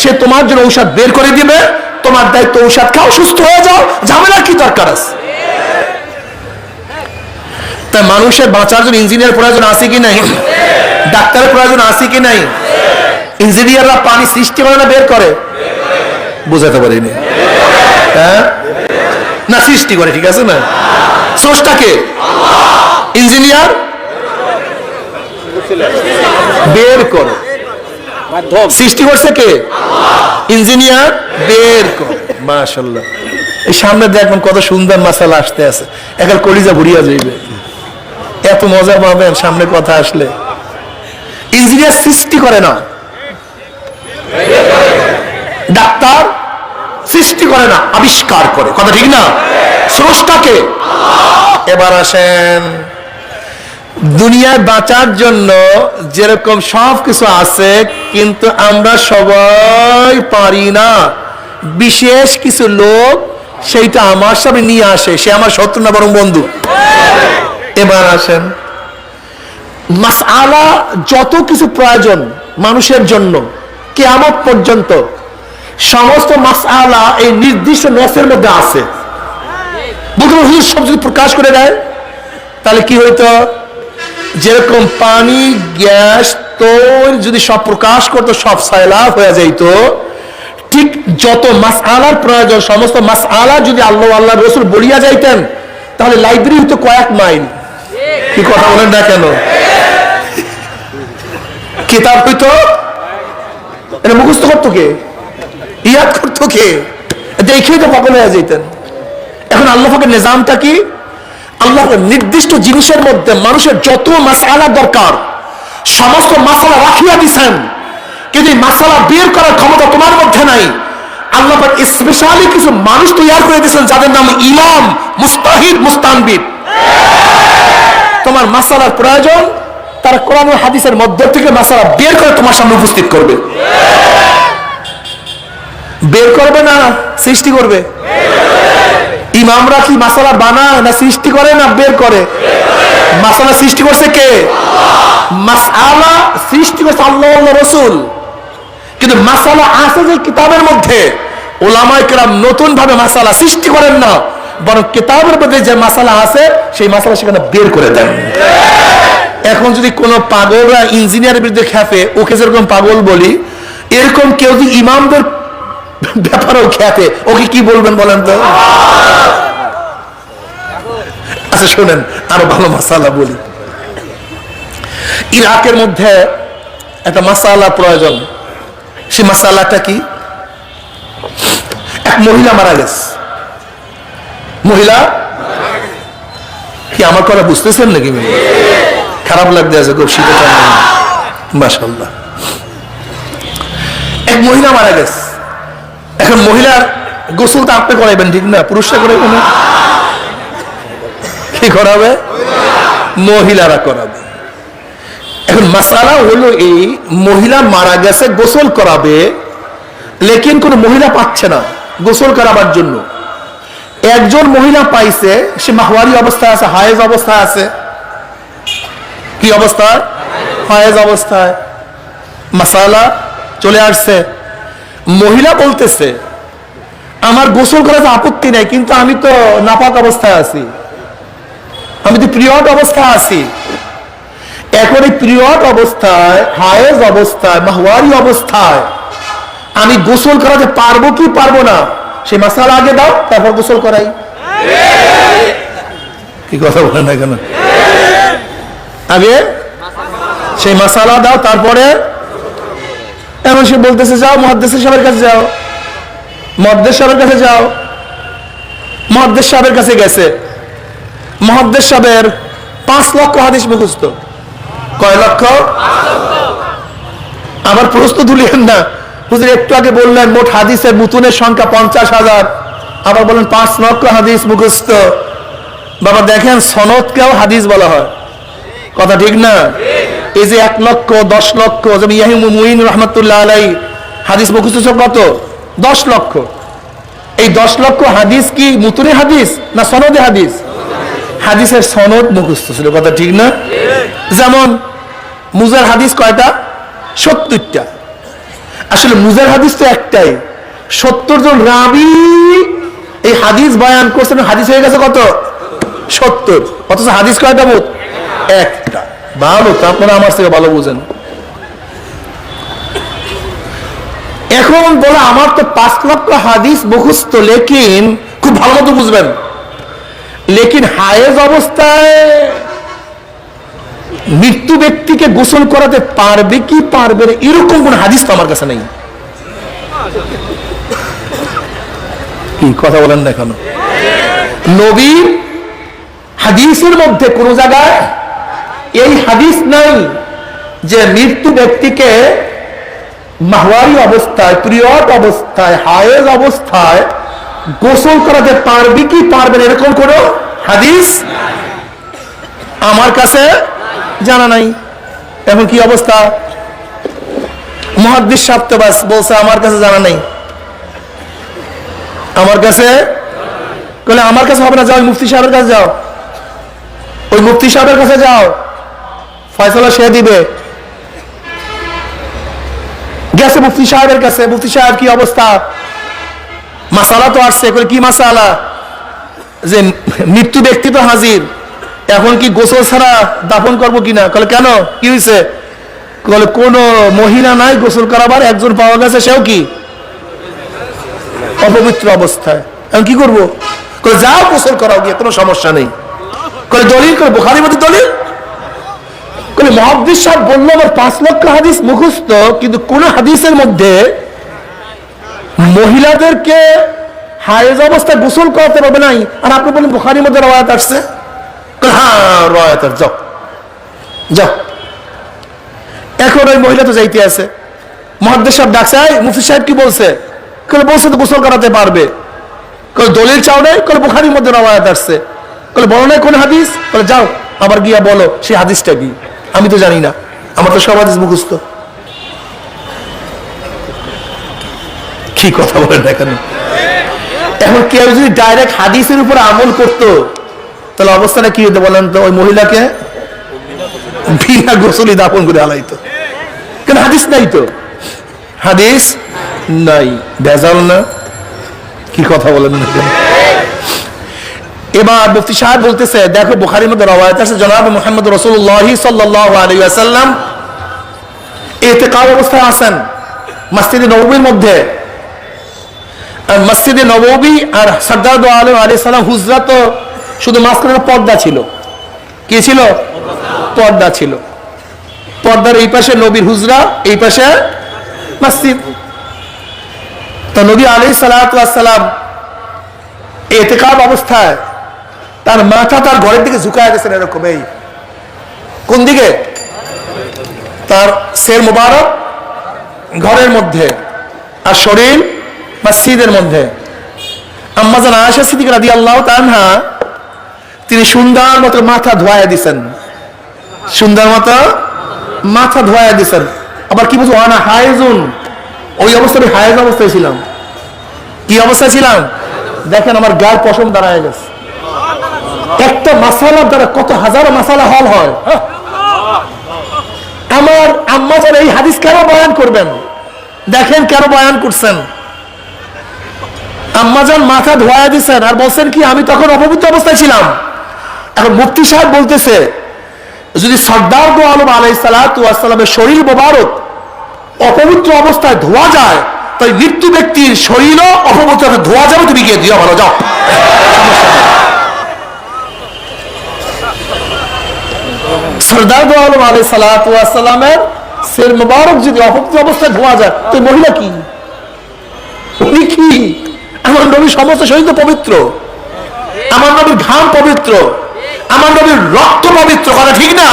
S1: সে তোমার জন্য ঔষধ বের করে দিবে, তোমার দায়িত্ব ঔষধ খাও, সুস্থ হয়ে যাও, ঝামেলার কি দরকার আছে? তাই মানুষের বাঁচার জন্য ইঞ্জিনিয়ার প্রয়োজন আছে কি নাই? ডাক্তারের প্রয়োজন আছে কি নাই? ইঞ্জিনিয়াররা পানি সৃষ্টি করে না বের করে? বুঝাতে পারিনি। হ্যাঁ না, সৃষ্টি করে, ঠিক আছে না? স্রষ্টাকে ইঞ্জিনিয়ার বের করে। সৃষ্টি করছে কে? ইঞ্জিনিয়ার বের করে। মাশাআল্লাহ, এই সামনে দেখবেন কত সুন্দর মাসালা আসতে আছে, এখন কলিজা ভরিয়া যাইবে, এত মজা পাবেন সামনে কথা আসলে। ইঞ্জিনিয়ার সৃষ্টি করে না, ডাক্তার সৃষ্টি করে না, আবিষ্কার করে, কথা ঠিক না? স্রষ্টাকে। এবার আসেন, দুনিয়ায় বাঁচার জন্য যেরকম সব কিছু আছে, কিন্তু আমরা সবাই পারি না। বিশেষ কিছু লোক সেইটা আমার সামনে নিয়ে আসে, সে আমার শত্রু না বরং বন্ধু। এবার আসেন, মাসআলা যত কিছু প্রয়োজন মানুষের জন্য কিয়ামত পর্যন্ত, সমস্ত মাসআলা এই নির্দিষ্ট নসের মধ্যে আছে। বুঝলেন? হুজুর সব যদি প্রকাশ করে দেয় তাহলে কি হইতো? যেরকম পানি, গ্যাস, তৈল যদি সব প্রকাশ করতো, সব সাইলাব হয়ে যাইত, ঠিক যত মাসআলার প্রয়োজন সমস্ত মাসআলা যদি আল্লাহ আল্লাহ রাসূল বলিয়া যাইতেন, তাহলে লাইব্রেরি হইতো কয়েক মাইল। কি কথা বলেন না কেন? কিতাব হইতো, এটা মুখস্থ করতো কে? ইয়াদ করতো কে? দেখেই তো পাগল হয়ে যেতেন। এখন আল্লাহ পাকের নিজামটা কি? আল্লাহ নির্দিষ্ট জিনিসের মধ্যে মানুষের যত মাসআলা দরকার সমস্ত মাসআলা রাখিয়া দিছেন, কিন্তু মাসআলা বের করার ক্ষমতা তোমার মধ্যে নাই। আল্লাহ পাক স্পেশালি কিছু মানুষ তৈরি করে দিয়েছেন যাদের নাম ইমাম, মুস্তাহিদ, মুস্তানবিদ। তোমার মাসালার প্রয়োজন, তারা কোরআন ও হাদিসের মধ্য থেকে মাসালা বের করে তোমার সামনে উপস্থিত করবে। বের করবে না সৃষ্টি করবে? ইমামরা কি মাসালা বানায় না সৃষ্টি করে না বের করে? মাসালা সৃষ্টি করছে কে? মাসআলা সৃষ্টি করছে আল্লাহ আল্লাহ রাসূল। কিন্তু মাসালা আছে যে কিতাবের মধ্যে, উলামায়ে কেরাম নতুন ভাবে মাসালা সৃষ্টি করেন না, বরং কিতাবের মধ্যে যে মাসালা আছে সেই মাসালা সেখানে বের করে দেন। এখন যদি কোনো পাগলরা ইঞ্জিনিয়ারের বিরুদ্ধে খেপে, ওকে যেরকম পাগল বলি, এরকম কেউ যদি ইমামদের ব্যাপারেও খেপে, ওকে কি বলবেন বলেন তো? আচ্ছা শোনেন, আরো ভালো মাসালা বলি। ইরাকের মধ্যে একটা মাসালা প্রয়োজন। সে মাসালাটা কি? এক মহিলা মারা গেছে। মহিলা কি আমার কথা বুঝতেছেন নাকি? খারাপ লাগতে আছে খুব, শীতে মাশাআল্লাহ। এক মহিলা মারা গেছে। এখন মহিলার গোসল তো আপনি করাইবেন, ঠিক না? পুরুষরা করাইবেন না? কি করাবে? মহিলারা করাবে। এখন মাসালা হলো এই, মহিলা মারা গেছে, গোসল করাবে, লেকিন কোন মহিলা পাচ্ছে না গোসল করাবার জন্য। একজন মহিলা পাইছে, সে মাহওয়ারি অবস্থায় আছে, হায়েজ অবস্থায় আছে। কি অবস্থায়? হায়েজ অবস্থায়। মাসালা চলে আসছে। মহিলা বলতেছে আমার গোসল করাতে আপত্তি নাই, কিন্তু আমি তো নাপাক অবস্থায় আছি, আমি তো পিরিয়ড অবস্থায় আছি। এখন এই পিরিয়ড অবস্থায়, হায়েজ অবস্থায়, মাহওয়ারি অবস্থায় আমি গোসল করাতে পারবো কি পারবো না, সেই মাসালা আগে দাও, তারপর গোসল করাই। কি কথা বলেন না কেন? আগে সেই মাসালা দাও, তারপরে। এখন সে বলতেছে যাও মুহাদ্দিস সাহেবের কাছে যাও, মুহাদ্দিস সাহেবের কাছে যাও। মুহাদ্দিস সাহেবের কাছে গেছে। মুহাদ্দিস সাহেবের 5 লক্ষ হাদিস মুখস্থ। কয় লক্ষ? আবার প্রশ্ন তুলিয়েন না, হুজুর একটু আগে বললেন মোট হাদিসের মুতুনের সংখ্যা 50,000, আবার বলেন 5 লক্ষ হাদিস মুখস্থ। বাবা দেখেন, সনদকেও হাদিস বলা হয়, কথা ঠিক না? এই যে 1 লক্ষ, 10 লক্ষ, যেমন ইয়াহিম মুঈন রহমাতুল্লাহ আলাইহি হাদিস মুখস্থ কত? 10 লক্ষ। এই 10 লক্ষ হাদিস কি মুতুনে হাদিস না সনদে হাদিস? হাদিসের সনদ মুখস্থ ছিল, কথা ঠিক না? যেমন মুজার হাদিস কয়টা? 70টা। আসলে মুজার হাদিস তো একটাই, 70 জন রাবী এই হাদিস বয়ান করছেন, হাদিস হয়ে গেছে কত? 70। অথচ হাদিস কয়টা? মোট একটা। ভালো তো, আপনারা আমার থেকে ভালো বুঝেন। এখন বলে আমার তো 5 লক্ষ হাদিস মুখস্থ, লেকিন খুব ভালো মতো বুঝবেন, লেকিন হায়েজ অবস্থায় মৃত্যু ব্যক্তিকে গোসল করাতে পারবে কি পারবে না, এরকম কোন হাদিস তো আমার কাছে নেই। কি কথা বলেন না কেন? নবী হাদিসের মধ্যে কোন জায়গায় এই হাদিস নাই যে মৃত্যু ব্যক্তিকে মাহওয়ারি অবস্থায়, পিরিয়ড অবস্থায়, হায়েজ অবস্থায় গোসল করাতে পারবে কি পারবে না, এরকম কোন হাদিস আমার কাছে জানা নাই। এখন কি অবস্থা? মুহাদ্দিস সাহেব তো বাস বলছে আমার কাছে জানা নাই, আমার কাছে বলে আমার কাছে হবে না, যাও মুফতি সাহেবের কাছে যাও, ওই মুফতি সাহেবের কাছে যাও, ফয়সালা সে দিবে। গেছে মুফতি সাহেবের কাছে। মুফতি সাহেব কি অবস্থা? মাসালা তো আসছে। কি মাসালা? যে মৃত্যু ব্যক্তি তো হাজির, এখন কি গোসল ছাড়া দাফন করবো কিনা? কলে কেন, কি হয়েছে? কলে কোন মহিলা নাই গোসল করাবার, একজন পাওয়া গেছে, সেও কি অপবিত্র অবস্থায়। এখন কি করবো? কলে যাও গোসল করাও গিয়ে, কোনো সমস্যা নেই। কলে দলিল? করে বুখারীর মধ্যে দলিল। কলে মুহাদ্দিস সাহেব বললো আমার 5 লক্ষ হাদিস মুখস্থ, কিন্তু কোন হাদিসের মধ্যে মহিলাদেরকে হায়েজ অবস্থায় গোসল করাতে পারবে নাই। আর আপনি বলেন বুখারীর মধ্যে রওয়ায়াত আসছে। হ্যাঁ রওয়ায়াত, যাও যাও। এখন ওই মহিলা তো যাইতে আছে, মুহাদ্দিস সাহেব ডাকছে, মুফতি সাহেব কি বলছে? কলে বলছে তো গোসল করাতে পারবে। কলে দলিল চাও নাই? কলে বুখারীর মধ্যে রওয়ায়াত আসছে। কলে বলো নাই কোন হাদিস? কলে যাও আবার গিয়া বলো সেই হাদিসটা কি, আমি তো জানি না, আমার তো সব হাদিস মুখস্থ। কি কথা বলেন এখানে? এখন কেউ যদি ডাইরেক্ট হাদিসের উপর আমল করতো তাহলে অবস্থাটা কি হতো বলেন তো? ওই মহিলাকে বিনা গোসলই দাফন করে আলাইতো। কেন? হাদিস নাই তো, হাদিস নাই, ভেজাল না। কি কথা বলেন না? এবার মুফতি সাহেব বলতেছে, দেখো বুখারীর মধ্যে রওয়ায়াত আছে, জনাব মুহাম্মদ রাসূলুল্লাহ সাল্লাল্লাহু আলাইহি ওয়াসাল্লাম ইতিকাফ অবস্থায় আছেন মসজিদে নববীর মধ্যে। মসজিদে নববী আর সরদার দো আলম আলাইহিস সালাম হুজরা তো শুধু মাঝখানে পর্দা ছিল। কি ছিল? পর্দা ছিল। পর্দার এই পাশে নবীর হুজরা, এই পাশে মসজিদ। তো নবী আলাইহিস সালাতু ওয়াস সালাম ইতিকাফ অবস্থায় তার মাথা তার ঘরের দিকে ঝুঁকায় গেছেন এরকম। এই কোন দিকে? তার সের মুবারক ঘরের মধ্যে আর শরীর মসজিদের মধ্যে। আম্মা জান আয়েশা সিদ্দিকা রাদিয়াল্লাহু তাআলা তিনি সুন্দর মতো মাথা ধোয়া দিয়েছেন, সুন্দর মতো মাথা ধোয়া দিয়েছেন। আবার কি বলছো? আনা হায়েজুন, ওই অবস্থায় হায়েজ অবস্থায় ছিলাম। কি অবস্থায় ছিলাম? দেখেন আমার গায়ের পশম দাঁড়ায় গেছে। একটা মাসালার দ্বারা কত হাজার মাসালা হল হয়। আমার আম্মা জান এই হাদিস কেন বয়ান করবেন? দেখেন কেন বয়ান করছেন। আম্মা জান মাথা ধোয়া দিয়েছেন আর বলছেন কি আমি তখন অপবিত্র অবস্থায় ছিলাম। এখন মুফতি সাহেব বলতেছে, যদি সরদার দো আলম আলাইহিস সালাতু ওয়াস সালামের শরীর মোবারক অপবিত্র অবস্থায় ধোয়া যায়, তাই মৃত্যু ব্যক্তির শরীরও অপবিত্র ধোয়া যাবে। তুমি গিয়ে দিও, ভালো যাও। সরদার দো আলম আলাইহিস সালাতু ওয়াস সালামের শরীর মোবারক যদি অপবিত্র অবস্থায় ধোয়া যায়, তো মহিলা কি? উনি কি? আমার নবীর সমস্ত শরীর তো পবিত্র, আমার নবীর ঘাম পবিত্র, আমার নবীর রক্ত পবিত্র, কথা ঠিক না?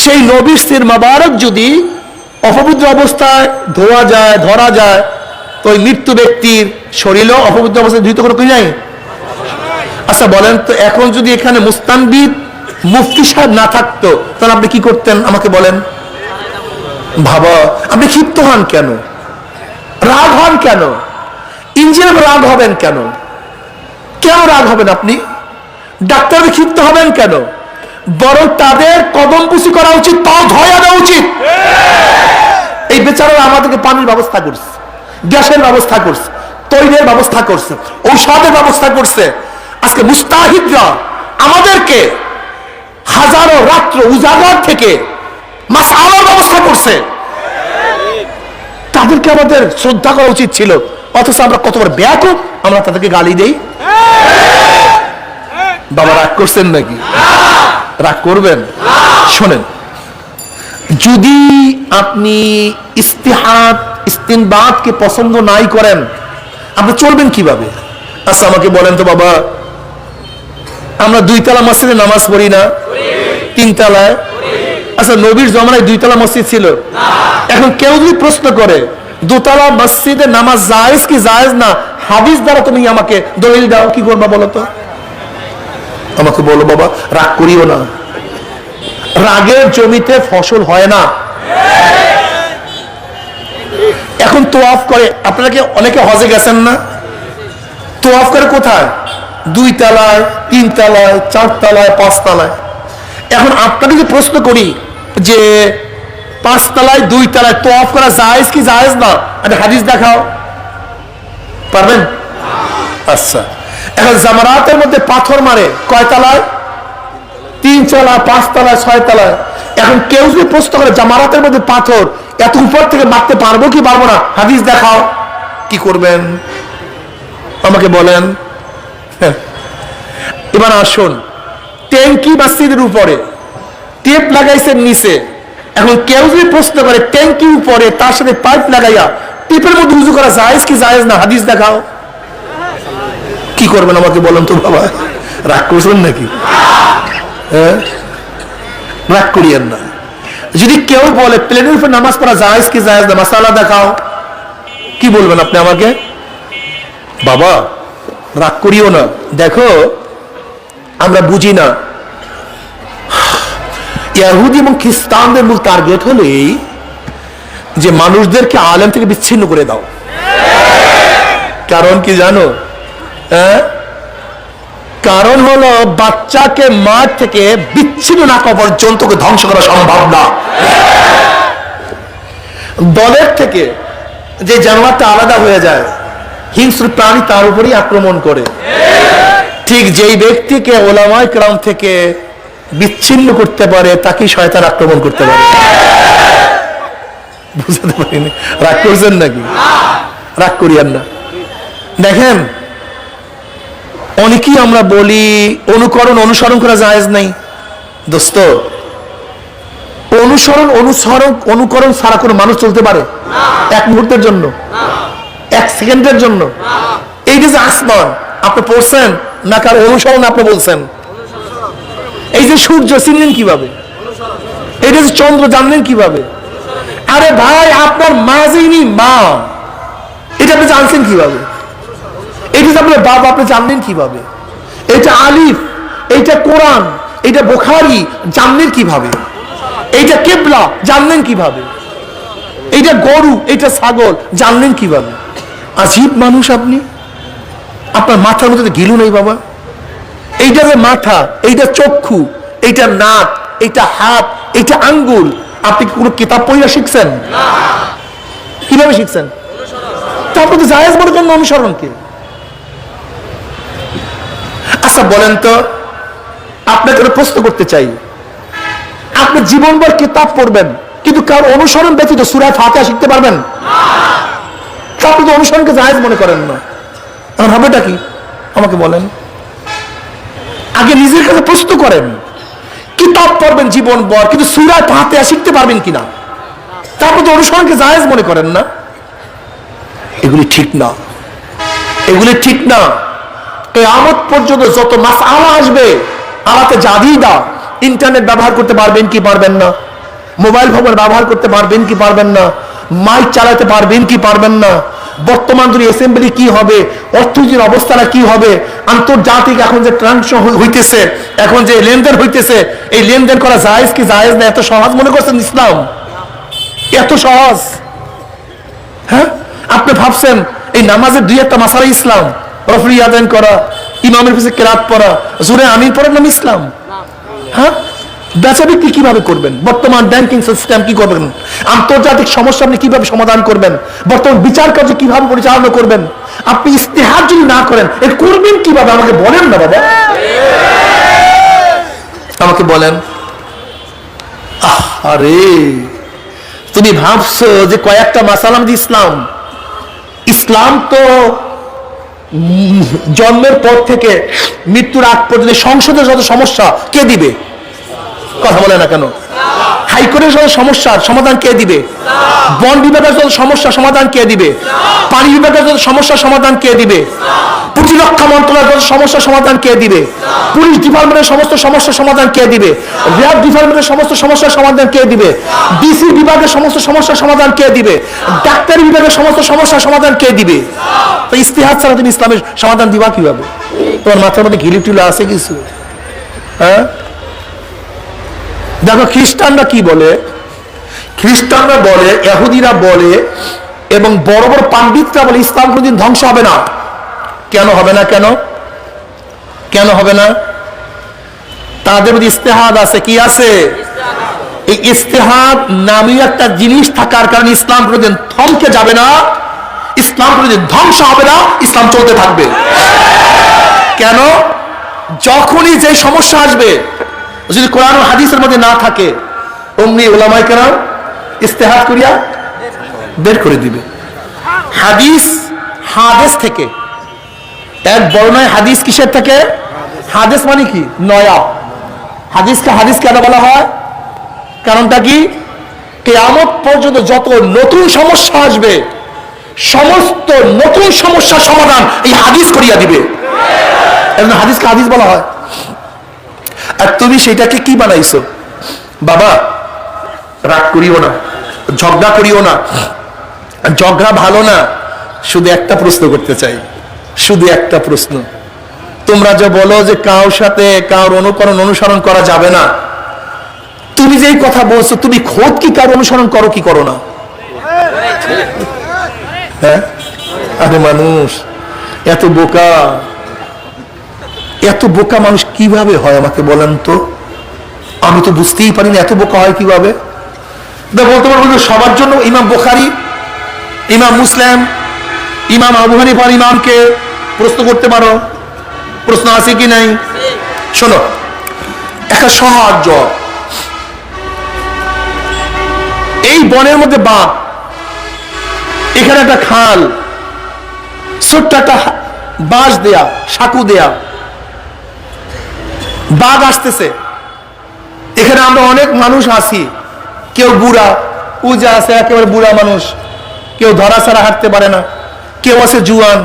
S1: সেই নবীর শরীর মোবারক যদি অপবিত্র অবস্থায় ধোয়া যায়, ধরা যায়, তো ওই মৃত্যু ব্যক্তির শরীরও অপবিত্র অবস্থায় ধুইতে কোনো কি নাই? আচ্ছা বলেন তো, এখন যদি এখানে মুস্তানবিদ মুফতি সাহেব না থাকতো তাহলে আপনি কি করতেন আমাকে বলেন? ভাবা, আপনি ক্ষিপ্ত হন কেন? রাগ হন কেন? ইঞ্জিনিয়ার রাগ হবেন কেন? কেন রাগ হবেন আপনি? ডাক্তার ক্ষিপ্ত হবেন কেন? বরং তাদের কদম পুষি করা উচিত, পাও ধোয়া দেওয়া উচিত। এই বেচারারা আমাদেরকে পানির ব্যবস্থা করছে, গ্যাসের ব্যবস্থা করছে, তৈলের ব্যবস্থা করছে, ঔষধের ব্যবস্থা করছে। আজকে মুস্তাহিদরা আমাদেরকে হাজারো রাত্র উজাগার থেকে মাসআলার ব্যবস্থা করছে। তাদেরকে আমাদের শ্রদ্ধা করা উচিত ছিল, অথচ আমরা কত বড় বেয়াকুব, আমরা তাদেরকে গালি দেই। বাবা রাগ করছেন নাকি? রাগ করবেন? শোনেন, যদি আপনি ইস্তিহাদ ইস্তিনবাতকে পছন্দ নাই করেন, আপনি চলবেন কিভাবে? আচ্ছা আমাকে বলেন তো বাবা, আমরা 2 তলা মসজিদে নামাজ পড়ি না? 3 তলায়? আচ্ছা নবীর জমানায় 2 তলা মসজিদ ছিল? এখন কেউ যদি প্রশ্ন করে 2 তলা মসজিদে নামাজ জায়েজ কি জায়েজ না, হাদিস দ্বারা তুমি আমাকে দলিল দাও, কি করবা বলো তো? আমাকে বলো বাবা, রাগ করিও না, রাগের জমিতে ফসল হয় না। এখন তোয়াফ করে, আপনারা কি অনেকে হজে গেছেন না? তোয়াফ করে কোথায়? 2 তলায়, 3 তলায়, 4 তলায়, 5 তলায়। এখন আপনাকে যে প্রশ্ন করি যে 5 তলায় 2 তলায় তোয়াফ করা জায়েজ কি জায়েজ না, আপনি হাদিস দেখাও, পারবেন? আচ্ছা, এখন জামারাতের মধ্যে পাথর মারে কয় তলায়? 3 তলায়, 5 তলায়, 6 তলায়। এখন কেউ যদি প্রশ্ন করে জামারাতের মধ্যে পাথর এত উপর থেকে মারতে পারবো কি পারবো না, হাদিস দেখাও, কি করবেন আমাকে বলেন? এবার আসুন, ট্যাঙ্কি মসজিদের উপরে টেপ লাগাইছেন নিচে। এখন কেউ যদি প্রশ্ন করে ট্যাঙ্কি উপরে তার সাথে পাইপ লাগাইয়া টেপের মধ্যে উজু করা জায়েজ কি জায়েজ না, হাদিস দেখাও, কি করবেন আমাকে বলেন তো বাবা? রাগ করছেন নাকি? হ্যাঁ, রাগ করিয়েন না। যদি কেউ বলে প্লেনের উপর নামাজ পড়া জায়েজ কি জায়েজ না, মাসালা দেখাও, কি বলবেন আপনি আমাকে? বাবা রাগ করিও না, দেখো আমরা বুঝি না। ইহুদি এবং খ্রিস্টানদের মূল টার্গেট হলেই যে মানুষদেরকে আলেম থেকে বিচ্ছিন্ন করে দাও। কারণ কি জানো? কারণ হলো বাচ্চাকে মা থেকে বিচ্ছিন্ন না করা পর্যন্ত ধ্বংস করা সম্ভব না। দলের থেকে যে জামাতটা আলাদা হয়ে যায়, হিংস্র প্রাণী তার উপরই আক্রমণ করে। ঠিক যেই ব্যক্তিকে ওলামায়ে কেরাম থেকে বিচ্ছিন্ন করতে পারে তাকে শয়তান আক্রমণ করতে পারে। বুঝতে পারিনি? রাগ করছেন নাকি? রাগ করিয়েন না। দেখেন, অনেকেই আমরা বলি অনুসরণ করা জায়েজ নাই। দোস্ত, অনুকরণ ছাড়া কোনো মানুষ চলতে পারে? এক মুহূর্তের জন্য, এক সেকেন্ডের জন্য? এইটা যে আসমান আপনি পড়ছেন না, কার অনুসরণ আপনি বলছেন? এই যে সূর্য চিনলেন কিভাবে? এই যে চন্দ্র জানলেন কিভাবে? আরে ভাই, আপনার মা যিনি মা, এটা আপনি জানছেন কিভাবে? এটা আপনার বাবা, আপনি জানলেন কিভাবে? এটা আলিফ, এইটা কোরআন, এইটা বুখারী, জানলেন কিভাবে? এইটা কিবলা, জানলেন কিভাবে? এইটা গরু, এইটা ছাগল, জানলেন কিভাবে? আজীব মানুষ আপনি। আপনার মাথার মধ্যে গিলু নেই বাবা। এইটা যে মাথা, এইটা চক্ষু, এইটা নাক, এইটা হাত, এইটা আঙ্গুল, আপনি কি কোনো কিতাব পড়া শিখছেন? কিভাবে শিখছেন? তারপর তো জায়েজ মনে করেন অনুসরণকে। আচ্ছা বলেন তো, আপনাকে প্রশ্ন করতে চাই, আপনি জীবনভর কিতাব পড়বেন কিন্তু কার অনুসরণ ব্যতীত সূরা ফাতিহা শিখতে পারবেন? আপনি তো অনুসরণকে জায়েজ মনে করেন না। এখন হবেটা কি আমাকে বলেন? আগে নিজের কাছে প্রশ্ন করেন, কিতাব পড়বেন জীবনভর কিন্তু সূরা ফাতিহা শিখতে পারবেন কিনা? তারপর তো অনুসরণকে জায়েজ মনে করেন না। এগুলি ঠিক না, এগুলি ঠিক না। কিয়ামত পর্যন্ত যত মাসআলা আসবে, আলাতে জাদিদা, ইন্টারনেট ব্যবহার করতে পারবেন কি পারবেন না, মোবাইল ফোন ব্যবহার করতে পারবেন কি পারবেন না, মাইক চালাতে পারবেন কি পারবেন না, বর্তমান যদি অ্যাসেম্বলি কি হবে, অর্থনীতির অবস্থাটা কি হবে, আন্তর্জাতিক এখন যে ট্রানজাকশন হইতেছে, এখন যে লেনদেন হইতেছে, এই লেনদেন করা জায়েজ কি জায়েজ না? এত সহজ মনে করছেন ইসলাম? এত সহজ? হ্যাঁ, আপনি ভাবছেন এই নামাজের দুই একটা মাসালা ইসলাম? রফরি আদান করা, ইমামের পিছনে কেরাত পড়া, জোরে আমিন পড়ার নাম ইসলাম? হ্যাঁ, বেচা বিক্রি কিভাবে করবেন? বর্তমান ব্যাংকিং সিস্টেম কি করবেন? আন্তর্জাতিক সমস্যা আপনি কিভাবে সমাধান করবেন? বর্তমান বিচার কার্য কিভাবে পরিচালনা করবেন? আপনি ইস্তেহার যদি না করেন, এর করবেন কিভাবে? আমাকে বলেন না বাবা, আমাকে বলেন। আরে তুমি ভাবছো যে কয়েকটা মাসালা ইসলাম? ইসলাম তো জন্মের পর থেকে মৃত্যুর আগ পর্যন্ত সংসদের যত সমস্যা কে দিবে? কথা বলে না কেন? হাইকোর্টের যত সমস্যার সমাধান কে দিবে? বন বিভাগের যত সমস্যার সমাধান কে দিবে? পানি বিভাগের যত সমস্যার সমাধান কে দিবে? প্রতিরক্ষা মন্ত্রণালয়ের যত সমস্যার সমাধান কে দিবে? পুলিশ ডিপার্টমেন্টের সমস্ত সমস্যার সমাধান কে দিবে? র্যাব ডিপার্টমেন্টের সমস্ত সমস্যার সমাধান কে দিবে? ডিসি বিভাগের সমস্ত সমস্যার সমাধান কে দিবে? ডাক্তারি বিভাগের সমস্ত সমস্যার সমাধান কে দিবে? তো ইস্তেহাদ ছাড়া তুমি ইসলামের সমাধান দিবা কিভাবে? তোমার মাথার মধ্যে ঘিলি টিলা আছে কিছু? হ্যাঁ, দেখো খ্রিস্টানরা কি বলে, খ্রিস্টানরা বলে, ইহুদিরা বলে, এবং বড় বড় পণ্ডিতরা বলে ইসলাম কোনদিন ধ্বংস হবে না। কেন হবে না? কেন কেন হবে না? তাদের মধ্যে ইস্তেহাদ আছে। কি আছে? এই ইস্তেহাদ নামী একটা জিনিস থাকার কারণে ইসলাম কোনদিন থমকে যাবে না, ইসলাম কোনদিন ধ্বংস হবে না, ইসলাম চলতে থাকবে। কেন? যখনই যে সমস্যা আসবে, যদি কোরআন ও হাদিসের মধ্যে না থাকে, অমনি উলামায়ে কেরাম ইস্তেহাদ করিয়া বের করে দিবে। হাদিস থেকে এক বর্ণায় হাদিস কিসের থেকে? হাদিস মানে কি? নয়া। হাদিসকে হাদিস কেন বলা হয়? কারণটা কি? কিয়ামত পর্যন্ত যত নতুন সমস্যা আসবে, সমস্ত নতুন সমস্যার সমাধান এই হাদিস করিয়া দিবে। এজন্য হাদিসকে হাদিস বলা হয়। আর তুমি সেটাকে কি বানাইছো? বাবা রাগ করিও না, ঝগড়া করিও না, ঝগড়া ভালো না। শুধু একটা প্রশ্ন করতে চাই, শুধু একটা প্রশ্ন। তোমরা যে বলো যে কারোর সাথে কারোর অনুসরণ করা যাবে না, তুমি যে কথা বলছো, তুমি খোদ কি কারোর অনুসরণ করো কি করো না? হ্যাঁ, আরে মানুষ এত বোকা, এত বোকা মানুষ কিভাবে হয় আমাকে বলেন তো? আমি তো বুঝতেই পারি না এত বোকা হয় কিভাবে। বলতে পারবো সবার জন্য ইমাম বুখারী, ইমাম মুসলিম, ইমাম আবু হানিফার ইমামকে প্রশ্ন করতে পারো, প্রশ্ন আছে কি নাই? শোনো, একটা সহজ জব। এই বনের মধ্যে বাঘ, এখানে একটা খাল, ছোট্ট একটা বাঁশ দেয়া, সাঁকু দেয়া, বাঘ আসতেছে। এখানে আমরা অনেক মানুষ আছি, কেউ বুড়া, উজা আছে একেবারে বুড়া মানুষ, কেউ ধরা ছাড়া হাঁটতে পারে না, কেউ আছে জুয়ান।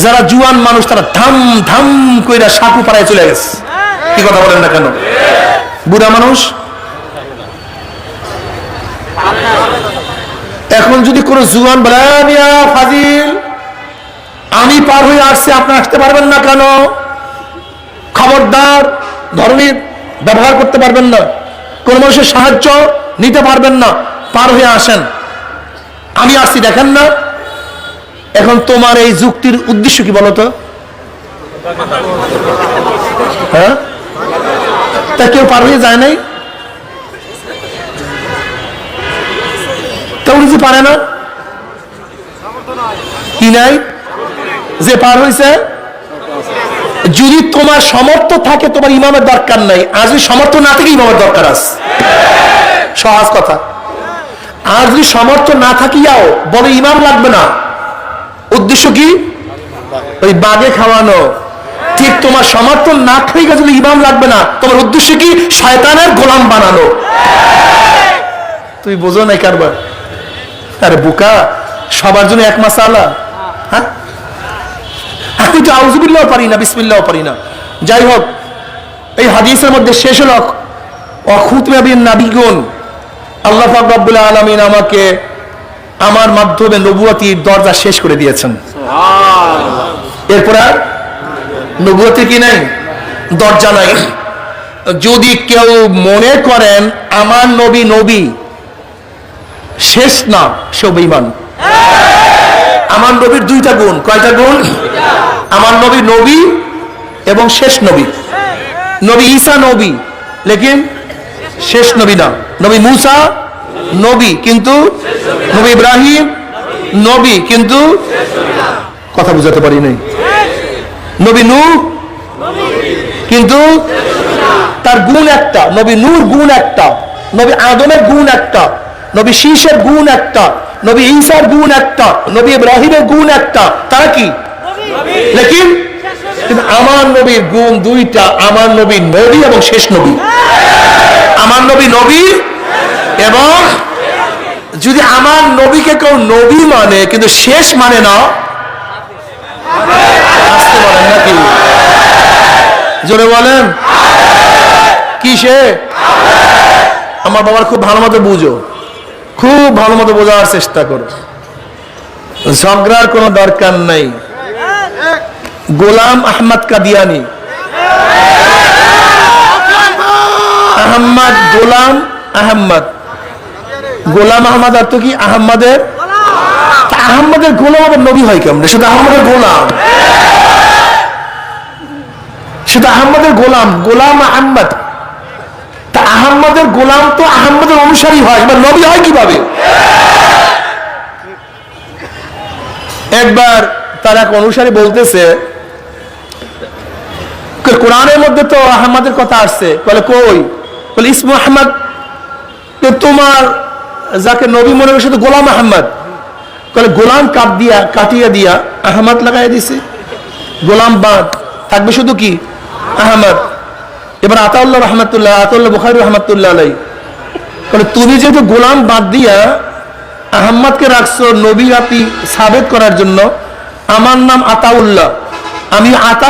S1: যারা জুয়ান মানুষ তারা ধাম ধাম কইরা সাঁকু পাড়ায় চলে গেছে। কি কথা বলেন না কেন? বুড়া মানুষ এখন যদি কোন জুয়ান বলে ফাজিল আমি পার হয়ে আসছি, আপনি আসতে পারবেন না কেন? খবরদার, ধর্মের ব্যবহার করতে পারবেন না, কোন মানুষের সাহায্য নিতে পারবেন না, পার হয়ে আসেন, আমি আসছি দেখেন না। এখন তোমার এই যুক্তির উদ্দেশ্য কি বলতো? হ্যাঁ, তা কেউ পার হয়ে যায় নাই? তা উনি যে পারে না কি নাই যে পার হয়েছে? যদি তোমার সমর্থ থাকে তোমার ইমামের দরকার নাই, আর যদি সমর্থ না থাকে ইমামের দরকার আছে। সহজ কথা। আর যদি সমর্থ না থাকিয়াও বলে ইমাম লাগবে না, উদ্দেশ্য কি? ওই বাগে খাওয়ানো। ঠিক তোমার সমর্থন না থাকে যদি ইমাম লাগবে না, তোমার উদ্দেশ্য কি? শয়তানের গোলাম বানানো। তুই বোঝো নাই কারবার? আরে বোকা, সবার জন্য এক মাসালা। হ্যাঁ, আমি তো আউযুবিল্লাহ পারি না, বিসমিল্লাহ পারি না। যাই হোক, এই হাদিসের মধ্যে শেষ হল অখুতমে বিন নাবিগুন, আল্লাহ পাক রব্বুল আলামিন আমাকে আমার মাধ্যমে নবুয়তির দরজা শেষ করে দিয়েছেন। এরপর আর নবুয়তি কি নাই, দরজা নাই। যদি কেউ মনে করেন আমার নবী নবী শেষ না, সে বেঈমান। আমার নবীর দুইটা গুণ। কয়টা গুণ? আমার নবী নবী এবং শেষ নবী। নবী ঈসা নবী, লেকিন শেষ নবী না। নবী মুসা নবী, কিন্তু নবী ইব্রাহিম নবী, কিন্তু কথা বুঝাতে পারি নাই। নবী নূহ কিন্তু তার গুণ একটা, নবী নূর গুণ একটা, নবী আদমের গুণ একটা, নবী শীষের গুণ একটা, নবী ঈসার গুণ একটা, নবী ইব্রাহিমের গুণ একটা। তারা কি? লেকিন আমার নবীর গুণ দুইটা, আমার নবী নবী এবং শেষ নবী। আমার নবী নবী এবং যদি আমার নবীকে কেউ নবী মানে কিন্তু শেষ মানে না, আসতে বলেন নাকি? জোরে বলেন কি সে? আমার বাবার খুব ভালো মতো বুঝো, খুব ভালো মতো বোঝার চেষ্টা করো, ঝগড়ার কোনো দরকার নাই। গোলাম আহমদ কাদিয়ানি, আহম্মদ, গোলাম আহম্মদ, গোলাম আহমদ অর্থ কি? আহম্মদের। আহম্মদের গোলাম আবার নবী হয় কেমন? শুধু আহম্মদের গোলাম, শুধু আহম্মদের গোলাম, গোলাম আহম্মদ। তা আহম্মদের গোলাম তো আহম্মদের অনুসারী হয়, এবার নবী হয় কিভাবে? একবার তার এক অনুসারী বলতেছে, কোরআনের মধ্যে তো আহম্মদের কথা আসছে। বলে কই? বলে ইসমু আহমদ। তোমার যাকে নবী মনে করে শুধু গোলাম আহমদ। বলে গোলাম কাটিয়ে দিয়া আহমদ লাগাই দিছে, গোলাম বাদ থাকবে শুধু কি? আহমদ। এবার আতাউল্লাহ রহমতুল্লাহ, আতাউল্লাহ বুখারী রহমতুল্লাহ আলাই বলে তুমি যেহেতু গোলাম বাদ দিয়া আহমদকে রাখছো নবী আপনি সাবেত করার জন্য, আমার নাম আতাউল্লাহ, আমি আতা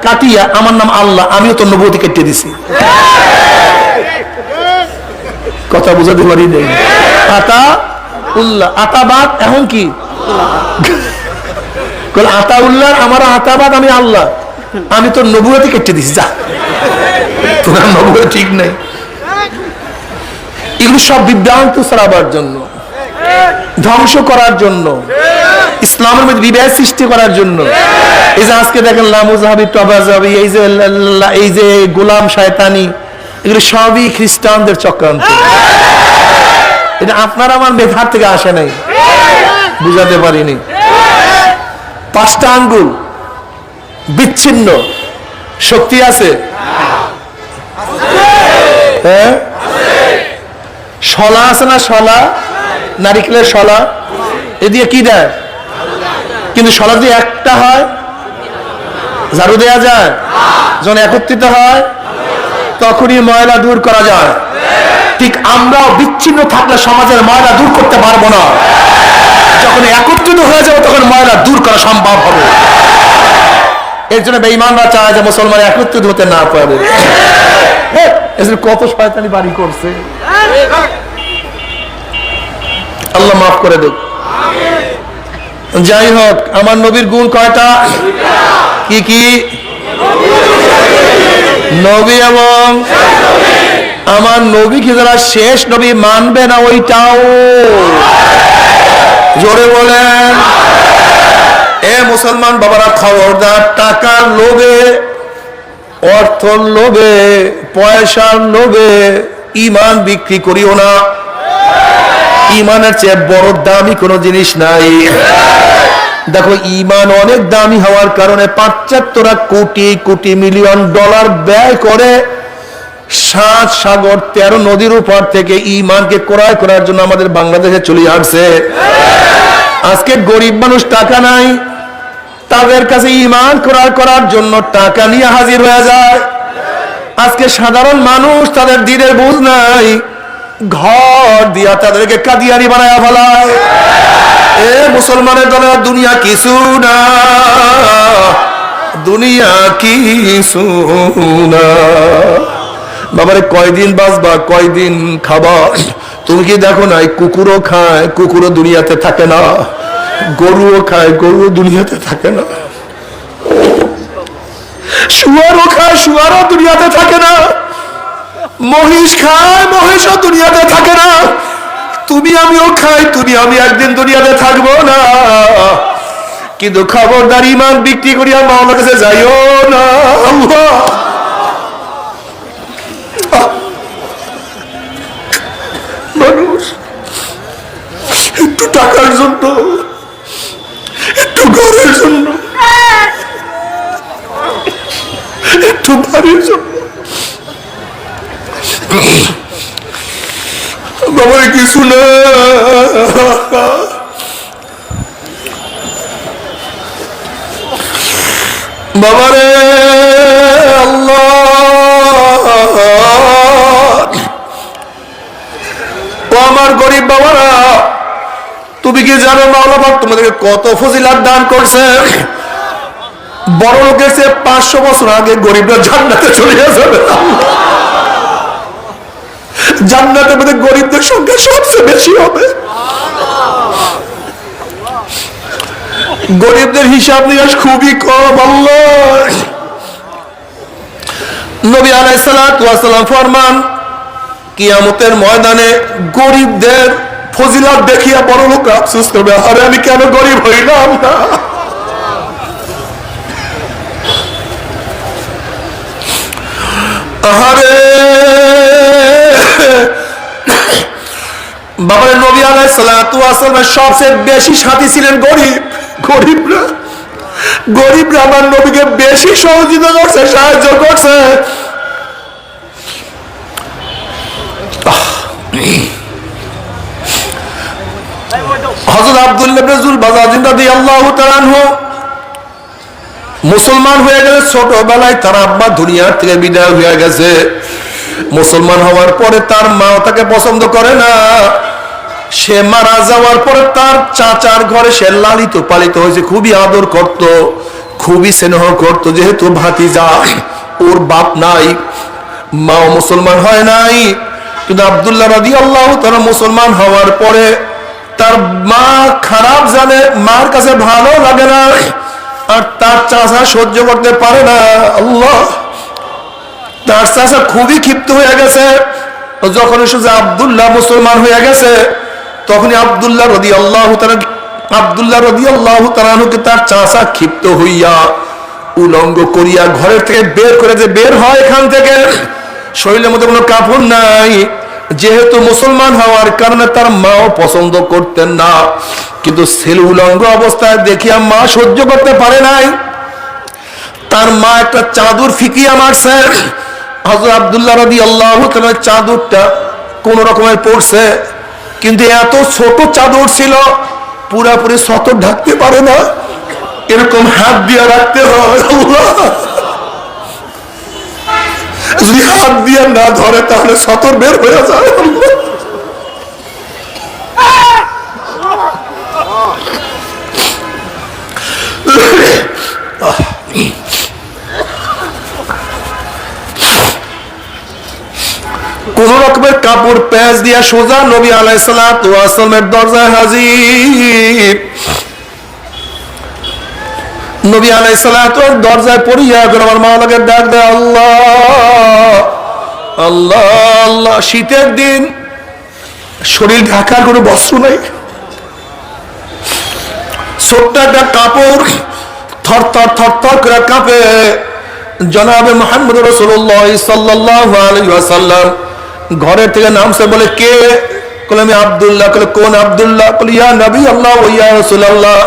S1: কাটিয়া আমার নাম আল্লাহ, আমিও তো নবুয়তি কেটে দিছি। কথা বুঝাতে পারি নাই। আতা উল্লাহ, আতাবাদ এখন কি? আতাউল্লাহ আমার আতাবাদ, আমি আল্লাহ, আমি তোর নবুয়তি কেটে দিছি, যা তোমার নবুয়ত ঠিক নেই। এগুলো সব বিভ্রান্ত ছড়াবার জন্য, ধ্বংস করার জন্য, ইসলামের মধ্যে বিভেদ সৃষ্টি করার জন্য। এই যে আজকে দেখেন লামুজাহাবি, টবাজাবি, এই যে গোলাম শয়তানি, এগুলো সবই খ্রিস্টানদের চক্রান্ত। এটা আপনার আমার মেধার থেকে আসে নাই, বুঝাতে পারিনি। 5টা আঙ্গুল বিচ্ছিন্ন শক্তি আছে, হ্যাঁ? শলা আছে না, শলা, নারিকেলের শলা, এ দিয়ে কি দেয়? কিন্তু শলা যদি একটা হয় ঝাড়ু দেয়া যায়, যখন একত্রিত হয় তখনই ময়লা দূর করা যায়। ঠিক আমরাও বিচ্ছিন্ন থাকলে সমাজের ময়লা দূর করতে পারবো না, যখন একত্রিত হয়ে যাবে তখন ময়লা দূর করা সম্ভব হবে। এর জন্য বেঈমানরা চায় যে মুসলমান একত্রিত হতে না পারে। কত শয়তানি বাড়ি করছে, আল্লাহ মাফ করে দেখ। যাই হোক, আমার নবীর গুণ কয়টা? কি কি? নবী এবং আমার নবীকে যারা শেষ নবী মানবে না, ওইটাও জোরে বলেন। এ মুসলমান বাবারা, খবরদার, টাকার লোভে, অর্থর লোভে, পয়সার লোভে ঈমান বিক্রি করিও না। ঈমানের চেয়ে বড় দামি কোনো জিনিস নাই। দেখো, ঈমান অনেক দামি হওয়ার কারণে পাশ্চাত্যরা কোটি কোটি মিলিয়ন ডলার ব্যয় করে 7 সাগর 13 নদীর উপর থেকে ঈমানকে ক্রয় করার জন্য আমাদের বাংলাদেশে চলে আসছে। আজকে গরিব মানুষ টাকা নাই, তাদের কাছে ঈমান ক্রয় করার জন্য টাকা নিয়ে হাজির হয়ে যায়। আজকে সাধারণ মানুষ, তাদের দিনের বুঝ নাই, ঘর দিয়া তাদেরকে কাদিয়ানি বানায়া ফেলায়। এ মুসলমানের দলে দুনিয়া কিছু না, দুনিয়া কিছু না। বাবারে, কয়দিন বাঁচবা, কয়দিন খাবা? তুমি কি দেখো না, কুকুরও খায়, কুকুরও দুনিয়াতে থাকে না। গরুও খায়, গরুও দুনিয়াতে থাকে না। শুয়ারও খায়, শুয়ারও দুনিয়াতে থাকে না। মহিষ খায়, মহিষও দুনিয়াতে থাকে না। তুমি আমিও খাই, তুমি আমি একদিন দুনিয়াতে থাকবো না। কিন্তু খবরদার, ঈমান বিক্রি করিয়া মাওলার কাছে যাইও না। মানুষ একটু টাকার জন্য, একটু ঘরের জন্য, একটু বাড়ির জন্য বাবার কিছু না। বাবারে, আল্লাহ, ও আমার গরিব বাবারা, তুমি কি জানো মাওলা পাক তোমাদেরকে কত ফজিলাত দান করছে? বড় লোকের চেয়ে 500 বছর আগে গরিবরা জান্নাতে চলে যাবে। জান্নাতের মধ্যে গরিবদের সংখ্যা সবচেয়ে বেশি হবে। গরিবদের হিসাব নিকাশ খুবই কম। আল্লাহ নবী আলাইহিস সালাতু ওয়াস সালাম ফরমান, কিয়ামতের ময়দানে গরিবদের ফজিলত দেখিয়া বড় লোক আফসোস করবে, আরে আমি কেন গরিব হইলাম না। আরে বাবা, নবী আলাইহিস সালাতু ওয়াস সালামের সবচেয়ে বেশি সাথী ছিলেন গরিব। গরিবরা, গরিবরা আমার নবীকে বেশি সহযোগিতা করছে, সাহায্য করছে। হযরত আব্দুল্লাহ ইবনে যুলবাজার রাদিয়াল্লাহু তাআলা আনহু মুসলমান হয়ে গেছে ছোটবেলায়, তার আব্বা দুনিয়ার থেকে বিদায় হয়ে গেছে। মুসলমান হওয়ার পরে তার মা তাকে পছন্দ করে না। সে মারা যাওয়ার পরে তার চাচার ঘরে সে লালিত পালিত হয়েছে, খুবই আদর করত, খুবই স্নেহ করত। যেহেতু ভাতিজা, ওর বাপ নাই, মাও মুসলমান হয় নাই। কিন্তু আব্দুল্লাহ রাদিয়াল্লাহু তাআলা মুসলমান হওয়ার পরে তার মা খারাপ জানে, মার কাছে ভালো লাগে না, আর তার চাচা সহ্য করতে পারে না। আল্লাহ, তার চাচা খুবই ক্ষিপ্ত হয়ে গেছে। যখন শুধু আব্দুল্লাহ মুসলমান হয়ে গেছে, তখনই আব্দুল্লাহ রাদিয়াল্লাহু তাআলাকে তার চাচা ক্ষিপ্ত হইয়া উলঙ্গ করিয়া ঘরের থেকে বের করে, যে বের হয় এখান থেকে, শরীরের মধ্যে কোনো কাপড় নাই। যেহেতু মুসলমান হওয়ার কারণে তার মাও পছন্দ করতেন না, কিন্তু ছেলে উলঙ্গ অবস্থায় দেখিয়া মা সহ্য করতে পারে নাই। তার মা একটা চাদর ফিকিয়া মারছে। হযরত আব্দুল্লাহ রাদিয়াল্লাহু তাআলা চাদরটা কোন রকমের পড়ছে, কিন্তু এত ছোট চাদর ছিল, পুরাপুরি সতর ঢাকতে পারে না, এরকম হাত দিয়ে রাখতে হয়। যদি হাত দিয়ে না ধরে তাহলে সতর বের হয়ে যায়। কোন রকমের কাপড় প্যাঁচ দিয়া সোজা নবী আলাইহিস সালাতু ওয়াস সালামের দরজায় হাজির। নবী আলাইহিস সালাতু দরজায় পড়িয়া আমার মাওলাকে ডাক দেয়, আল্লাহ আল্লাহ আল্লাহ। শীতের দিন, শরীর ঢাকার কোনো বস্ত্র নাই, ছোট্ট একটা কাপড় থরথর থরথর করে কাঁপে। জনাবে মুহাম্মদ রাসূলুল্লাহ সাল্লাল্লাহু আলাইহি ওয়াসাল্লাম ঘরের থেকে নামছে, বলে কে? বলে আমি আব্দুল্লাহ। বলে কোন আব্দুল্লাহ? বলে ইয়া নবী আল্লাহ ওয়া ইয়া রাসূলুল্লাহ।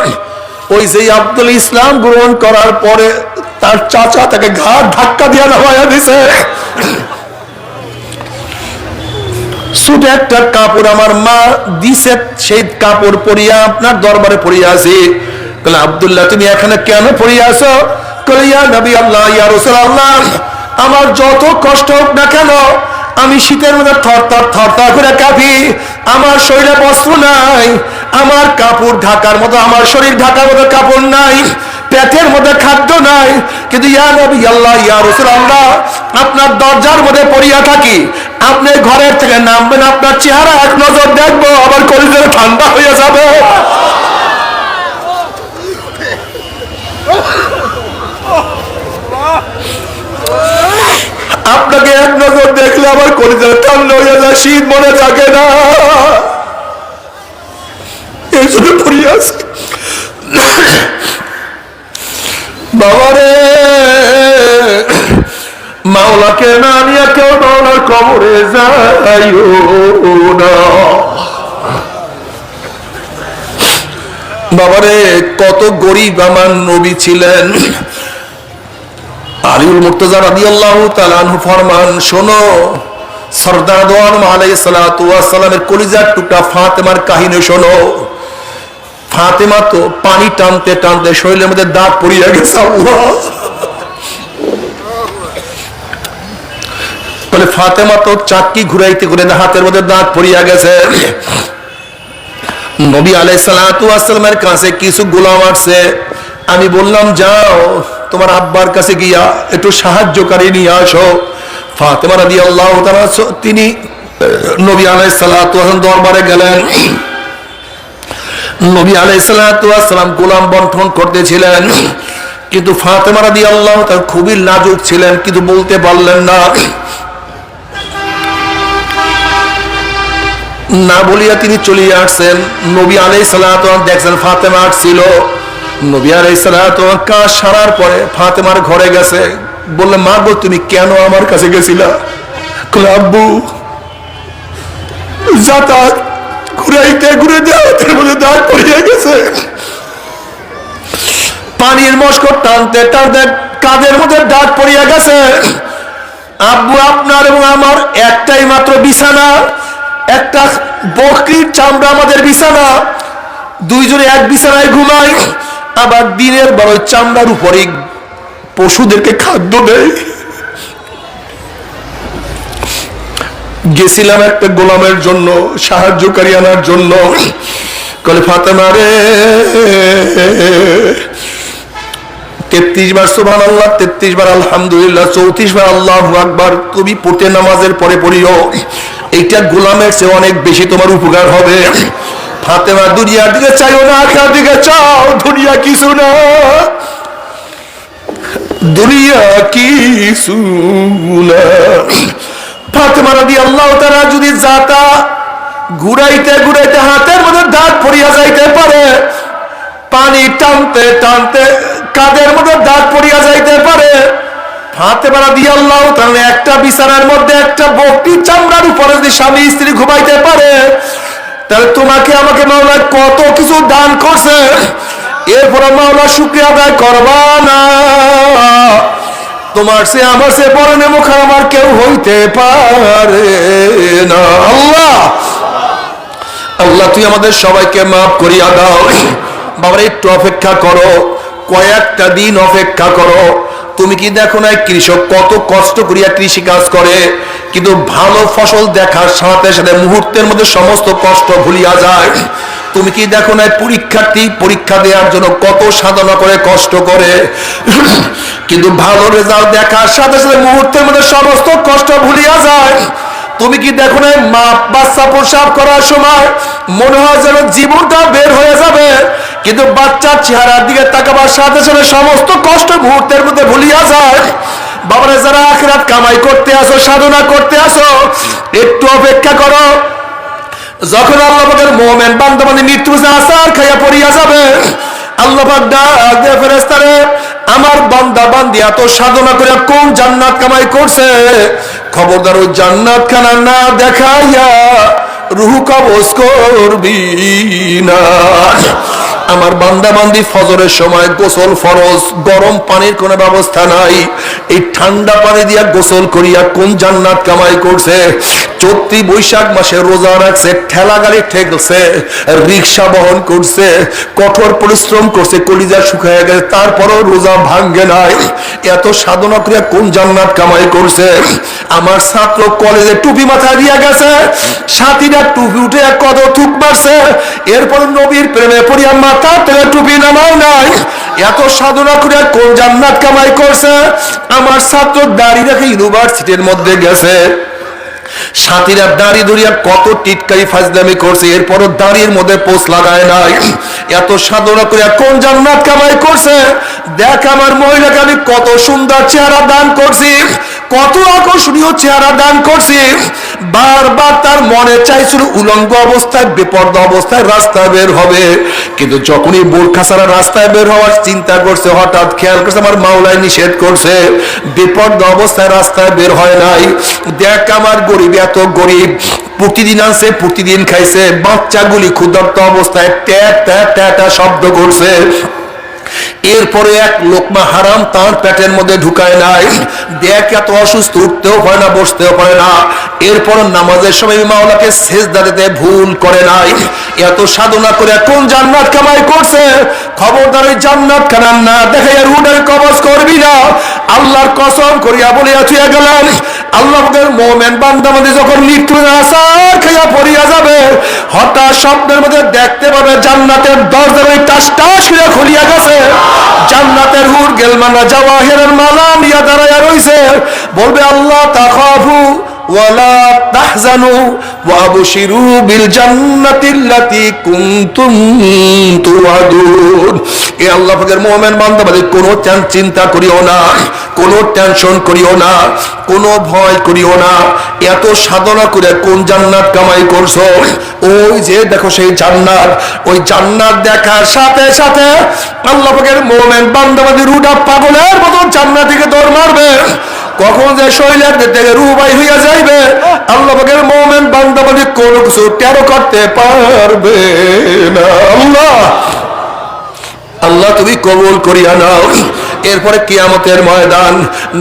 S1: ওই যে আব্দুল ইসলাম গ্রহণ করার পরে তার চাচা তাকে ঘাট ধাক্কা দিয়ে নামায়া দিছে। ছোট একটা কাপড় আমার মা দিছে, সেই কাপড় পরিয়া আপনার দরবারে পড়িয়া আছি। বলে আব্দুল্লাহ তুমি এখানে কেন পড়িয়া আছো? বলে ইয়া নবী আল্লাহ ইয়া রাসূলুল্লাহ, আমার যত কষ্ট হোক না কেন, আমি শীতের মধ্যে থরথর থরথর করে কাঁপি। আমার শরীরে বস্ত্র নাই, আমার কাপড় ঢাকার মতো, আমার শরীর ঢাকার মতো কাপড় নাই, পেটের মধ্যে খাদ্য নাই, কিন্তু ইয়া নবী আল্লাহ ইয়া রাসূলুল্লাহ আপনার দরজার মধ্যে পড়িয়া থাকি। আপনি ঘরের থেকে নামবেন, আপনার চেহারা এক নজর দেখবো, আমার কলিজা ঠান্ডা হয়ে যাবে। আপনাকে এক নজর দেখলে আমার কলিজা ঠান্ডা হয়ে যায়, শীত মনে থাকে না, এই জন্য পড়িয়া আছে। বাবারে, মাওলাকে না নিয়ে কেউ মাওলার কবরে যাইও না। বাবারে, কত গরিব আমার নবী ছিলেন। আলীউল মুর্তজা রাদিয়াল্লাহু তাআলা আনহু ফরমান, শোনো, সরদার দো আলম আলাইহিস সালাতু ওয়াস সালামের কলিজার টুকরা ফাতেমার কাহিনী শোনো। ফাতেমা তো পানি টানতে টানতে শরীরের মধ্যে দাগ পড়িয়া গেছে। আল্লাহ, বলে ফাতেমা তো চাকি ঘুরাইতে ঘুরাইতে হাতের মধ্যে দাগ পড়িয়া গেছে। নবী আলাইহিস সালাতু ওয়াস সালামের কাছে কিছু গোলাম আসছে। আমি বললাম, যাও তোমার আব্বার কাছে গিয়া একটু সাহায্যকারী নিয়ে আসো। ফাতেমা রাদিয়াল্লাহু তাআলা তিনি নবী আলাইহিস সালাতু ওয়াস সালাম দরবারে গেলেন। নবী আলাইহিস সালাতু ওয়াস সালাম গোলাম বন্টন করতেছিলেন, কিন্তু ফাতেমা রাদিয়াল্লাহু তাআলা খুবই লাজুক ছিলেন, কিন্তু বলতে পারলেন না। না বলিয়া তিনি চলে আসছেন। নবী আলাইহিস সালাতু ওয়াস সালাম দেখছেন ফাতেমা আসছিল। নবী আলাইহিস সালাতু ওয়াস সালাম কাজ সারার পরে ফাতেমার ঘরে গেছে। বললে, মা গো তুমি কেন আমার কাছে গেছিলা? কলে, আব্বু যাতায়াত ঘুরাইতে ঘুরাইতে হাতের মধ্যে দাগ পড়িয়া গেছে, পানির মশক টানতে টানতে কাঁধের মধ্যে দাগ পড়িয়া গেছে। আব্বু, আপনার এবং আমার একটাই মাত্র বিছানা, একটা বকরির চামড়া আমাদের বিছানা, দুইজনে এক বিছানায় ঘুমাই, আবার দিনের বড় চামড়ার উপরে পশুদেরকে খাদ্য দেয়। গেছিলাম একটা গোলামের জন্য, সাহায্যকারী আনার জন্য। কলে, ফাতেমা রে, 33 বার সুবহানাল্লাহ, 33 বার আলহামদুলিল্লাহ, 34 বার আল্লাহু আকবার তুমি পড়তে নামাজের পরে পড়িও। এইটা গোলামের চেয়ে অনেক বেশি তোমার উপকার হবে। ফাতেমা দুনিয়ার দিকে চাইও না, আখিরাতের দিকে চাও। দুনিয়া কিছু না, দুনিয়া কিছু না। ফাতেমা রাদিয়াল্লাহু তাআলা যদি যাতা ঘুরাইতে ঘুরাইতে হাতের মধ্যে দাঁত পড়িয়া যাইতে পারে, পানি টানতে টানতে কাদের মধ্যে দাঁত পড়িয়া যাইতে পারে, ফাতেমা রাদিয়াল্লাহু তাআলা একটা বিছানার মধ্যে একটা বকরি চামড়ার উপরে যদি স্বামী স্ত্রী ঘুমাইতে পারে, তাহলে তোমাকে আমাকে মাওলা কত কিছু দান করছে, এরপরে মাওলা শুকরিয়া আদায় করবা না? তোমার সে আমার সে বড় নেমুখ আমার কেউ হইতে পারে না। আল্লাহ আল্লাহ তুই আমাদের সবাইকে মাফ করিয়া দাও। বাবার একটু অপেক্ষা করো, কয়েকটা দিন অপেক্ষা করো। তুমি কি দেখো না কৃষক কত কষ্ট করিয়া কৃষি কাজ করে, কিন্তু ভালো ফসল দেখার সাথে সাথে মুহূর্তের মধ্যে সমস্ত কষ্ট ভুলিয়া যায়। তুমি কি দেখো না পরীক্ষার্থী পরীক্ষা দেওয়ার জন্য কত সাধনা করে কষ্ট করে, কিন্তু ভালো রেজাল্ট দেখার সাথে সাথে মুহূর্তের মধ্যে সমস্ত কষ্ট ভুলিয়া যায়। তুমি কি দেখো না মা বাচ্চা প্রসাব করার সময় মনে হয় যেন জীবনটা বের হয়ে যাবে, কিন্তু বাচ্চার চেহারার দিকে তাকাবার সাথে সাথে সমস্ত কষ্ট মুহূর্তের মধ্যে ভুলিয়া যায়। বাবারা যারা আখিরাত কামাই করতে আসো, সাধনা করতে আসো, একটু অপেক্ষা করো। যখন আল্লাহ পাকের মুমিন বান্দা বান্দী মৃত্যু আসার খাইয়া পড়িয়া যাবে, আল্লাহ পাক ডাক দিয়ে ফেরেশতারে, আমার বান্দা বান্দী এত সাধনা করে কোন জান্নাত কামাই করছে, খবরদার ওই জান্নাত খানা না দেখাইয়া রূহ কবজ করবি না। আমার বান্দা বান্দি ফজরের সময় গোসল ফরজ, গরম পানির কোনো ব্যবস্থা নাই, এই ঠান্ডা পানি দিয়া গোসল করিয়া কোন জান্নাত কামাই করছে। চৈত্রী বৈশাখ মাসে রোজা রাখছে, ঠেলা গাড়ি ঠেকছে, রিক্সা বহন করছে, কঠোর পরিশ্রম করছে, কলিজা শুকায় গেছে, তারপরও রোজা ভাঙ্গে নাই। এত সাধনা করিয়া কোন জান্নাত কামাই করছে। আমার ছাত্র কলেজে টুপি মাথায় দিয়া গেছে, সাথীরা টুপি উঠে কত থুক মারছে, এরপর নবীর প্রেমে পড়িয়া মাথা থেকে টুপি নামাও নাই। এত সাধনা করিয়া কোন জান্নাত কামাই করছে। আমার ছাত্র দাড়ি রেখে ইউনিভার্সিটির মধ্যে গেছে, সাথীরা দাড়ি ধরিয়া কত টিটকারি ফাজলামি করছে, এরপরও দাড়ির মধ্যে পোষ লাগায় নাই। এত সাধনা করিয়া কোন জান্নাত কামাই করছে। দেখ আমার মহিলাকে আমি কত সুন্দর চেহারা দান করছি, কত আকর্ষণীয় চেহারা দান করছি। বারবার তার মনে চাইছিল উলঙ্গ অবস্থায় বেপর্দা অবস্থায় রাস্তায় বের হবে, কিন্তু যখনই বোরখা ছাড়া রাস্তায় বের হওয়ার চিন্তা করছে, হঠাৎ খেয়াল করছে আমার মাওলাই নিষেধ করছে, বেপর্দা অবস্থায় রাস্তায় বের হয় নাই। দেখ আমার গরিব এত গরিব, প্রতিদিন আছে প্রতিদিন খাইছে, বাচ্চাগুলি ক্ষুধার্ত অবস্থায় ট্যাট ট্যাট ট্যাটা শব্দ করছে, এরপরে এক লোকমা হারাম তার পেটের মধ্যে ঢুকায় নাই। দেখ এত অসুস্থ, উঠতেও পারে না, বসতেও পারে না, এরপর নামাজের সময় মাওলাকে সেজদা দিতে ভুল করে নাই। এত সাধনা করে কোন জান্নাত কামাই করছে। খবরদার ওই জান্নাত খানা না দেখাইয়া রুডের কবজ করবি না। আল্লাহর কসম করিয়া বলিয়া চুয়া গেলেন, আল্লাহর মুমিন বান্দা বান্দী যখন মৃত্যুর আসার খাইয়া পড়িয়া যাবে, হঠাৎ স্বপ্নের মধ্যে দেখতে পাবে জান্নাতের দরজা টাস টাস করে খুলিয়া গেছে, জান্নাতের হুর গেলমানা জাওয়াহিরের মালা নিয়ে দাঁড়াইয়া রইছে। বলবে আল্লাহ তাখাফু ওয়ালা তাহজানু ওয়াবশিরু বিল জান্নাতিল্লাতী কুনতুম তুআদুন। এ আল্লাহ পাকের মুমিন বান্দা বান্দী কোনো চিন্তা করিও না, কোনো টেনশন করিও না, কোনো ভয় করিও না। এত সাধনা করে কোন জান্নাত কামাই করছো। ওই যে দেখো সেই জান্নাত, ওই জান্নাত দেখার সাথে সাথে আল্লাহ পাকের মুমিন বান্দা বান্দী রুডা পাগলের মতো জান্নাত থেকে দৌড় মারবে। কখন যে শরীরের থেকে রূহ বাই হইয়া যাইবে, আল্লাহ পাকের মুমিন বান্দা বান্দী কোনো কিছু টেরো করতে পারবে না। আল্লাহ আল্লাহ তুমি কবুল করিয়া নাও। এরপরে কিয়ামতের ময়দান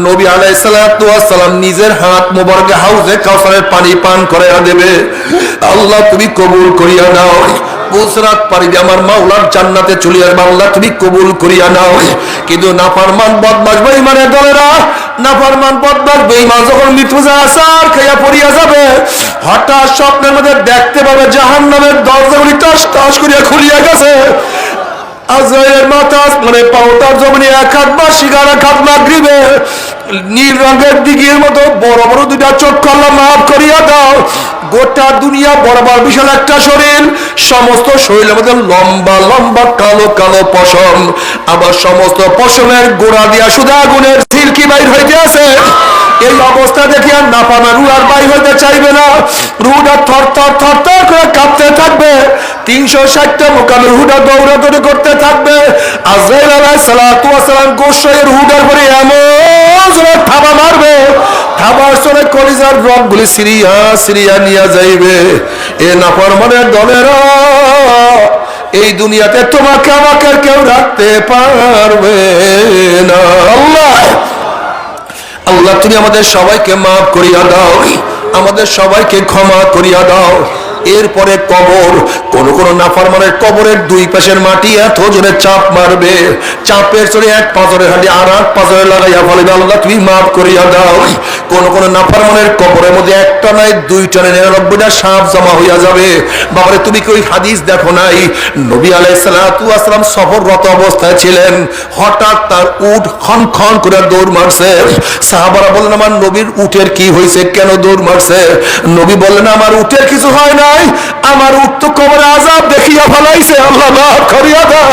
S1: নবী আলাইহিস সালাতু ওয়াস সালাম নিজের হাত মোবারকে হাউজে কাউসারের পানি পান করাইয়া দেবে। আল্লাহ তুমি কবুল করিয়া নাও। পুসরাত পারি আমার মাওলার জান্নাতে চলে আসবে, আল্লাহ তুমি কবুল করিয়া নাও। কিন্তু নাফরমান বদমাশ বেঈমানের দলেরা, নাফরমান বদমাশ বেঈমান যখন মৃত্যু আসার খাইয়া পড়িয়া যাবে, হঠাৎ স্বপ্নের মধ্যে দেখতে পাবে জাহান্নামের দরজাগুলি টাস টাস করিয়া খুলিয়া গেছে। আজরাইলের মাথা মানে পাওতার জমিনে এক হাত বা শিকার এক হাত মাগরিবে, নীল রঙের দিঘির মতো বড় বড় দুইটা চোখ আল্লাহ মাফ করিয়া দাও। গোটা দুনিয়া বরাবর বিশাল একটা শরীর, সমস্ত শরীরের মধ্যে লম্বা লম্বা কালো কালো পশম, আবার সমস্ত পশমের গোড়া দিয়া শুধু আগুনের সিলকি বাইর হইতে আছে। এই অবস্থা দেখে আর নাফানা রুহ আর বাইর হইতে চাইবে না, রুহটা থর থর থর থর করে কাঁপতে থাকবে। 360টা মোকামের রুহটা দৌড়াদৌড়ি করতে থাকবে। আজরাইল আলাইহিস সালাতু ওয়াস সালাম গোশায়ের রুহটার পরে এমন জোরে থাবা মারবে, থাবার সরে কলিজার রগগুলি সিরিয়া সিরিয়া নিয়ে যাইবে। এ নাফরমানের দলেরা, এই দুনিয়াতে তোমাকে আমাকে কেউ রাখতে পারবে না। আল্লাহ আল্লাহ তুমি আমাদের সবাইকে মাফ করিয়া দাও, আমাদের সবাইকে ক্ষমা করিয়া দাও। এরপরে কবর, কোন কোন নাফরমানের কবরের দুই পাশের মাটি এত জোরে চাপ মারবে, চাপের চড়ে এক পাথরের হাঁটি আর এক পাথরে লাগাইয়া ফেলবে। আল্লাহ তুমি মাফ করিয়া দাও। কোন কোন নাফরমানের কবরের মধ্যে একটা নাই দুইটা নাই 99টা সাপ জমা হইয়া যাবে। বাবারে তুমি কি ওই হাদিস দেখো নাই? নবী আলাইহিস সালাতু ওয়াস সালাম সফররত অবস্থায় ছিলেন, হঠাৎ তার উট খন খন করে দৌড় মারছে। সাহাবারা বললেন আমার নবীর উটের কি হয়েছে, কেন দৌড় মারছে? নবী বললেন আমার উটের কিছু হয় নাই, আমার উট তো কবরে আযাব দেখিয়া ফেলাইছে, আল্লাহ মাফ করিয়া দাও।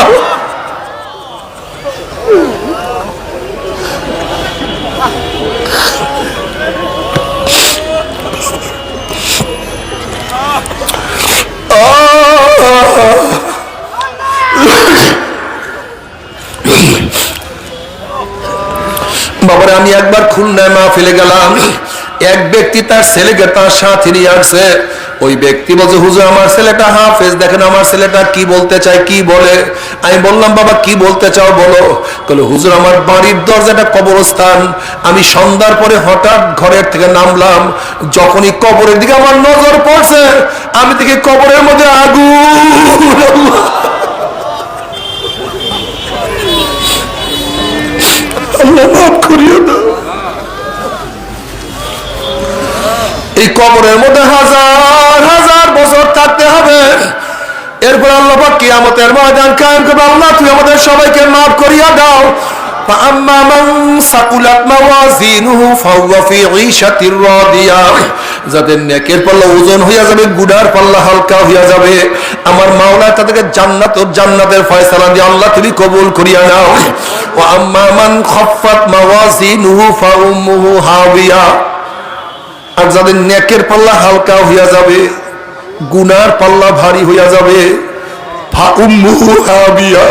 S1: বাবারে আমি একবার খুলনায় মাহফিলে গেলাম, এক ব্যক্তি তার ছেলেকে তার সাথে নিয়ে আসছে। ওই ব্যক্তি বলছে হুজুর আমার ছেলেটা হাফেজ, দেখেন আমার ছেলেটা কি বলতে চায়, কি বলে। আমি বললাম বাবা কি বলতে চাও বলো। বলে হুজুর আমার বাড়ির দরজাটা কবরস্থান, আমি সন্ধ্যার পরে হঠাৎ ঘরের থেকে নামলাম, যখনই কবরের দিকে আমার নজর পড়ছে আমি দেখি কবরের মধ্যে আগুন। আল্লাহ মাফ করিয়া দাও। এই কবরের মধ্যে হাজার হাজার বছর থাকতে হবে, এরপর আল্লাহ পাক কিয়ামতের ময়দান কায়েম করবে। আল্লাহ তুমি আমাদের সবাইকে মাফ করিয়া দাও। فأما من ثقلت موازينه فهو في عيشة راضية, যাদের নেকের পাল্লা ওজন হইয়া যাবে, গুনার পাল্লা হালকা হইয়া যাবে, আমার মাওলা তাদেরকে জান্নাত ও জান্নাতের ফয়সালা দিয়ে আল্লাহ তুমি কবুল করিয়া নাও। وأما من خفت موازينه فأمه هاوية, আর যাদের নেকের পাল্লা হালকা হইয়া যাবে, গুনার পাল্লা ভারী হইয়া যাবে, ফাউম্মুহু হাবিয়া,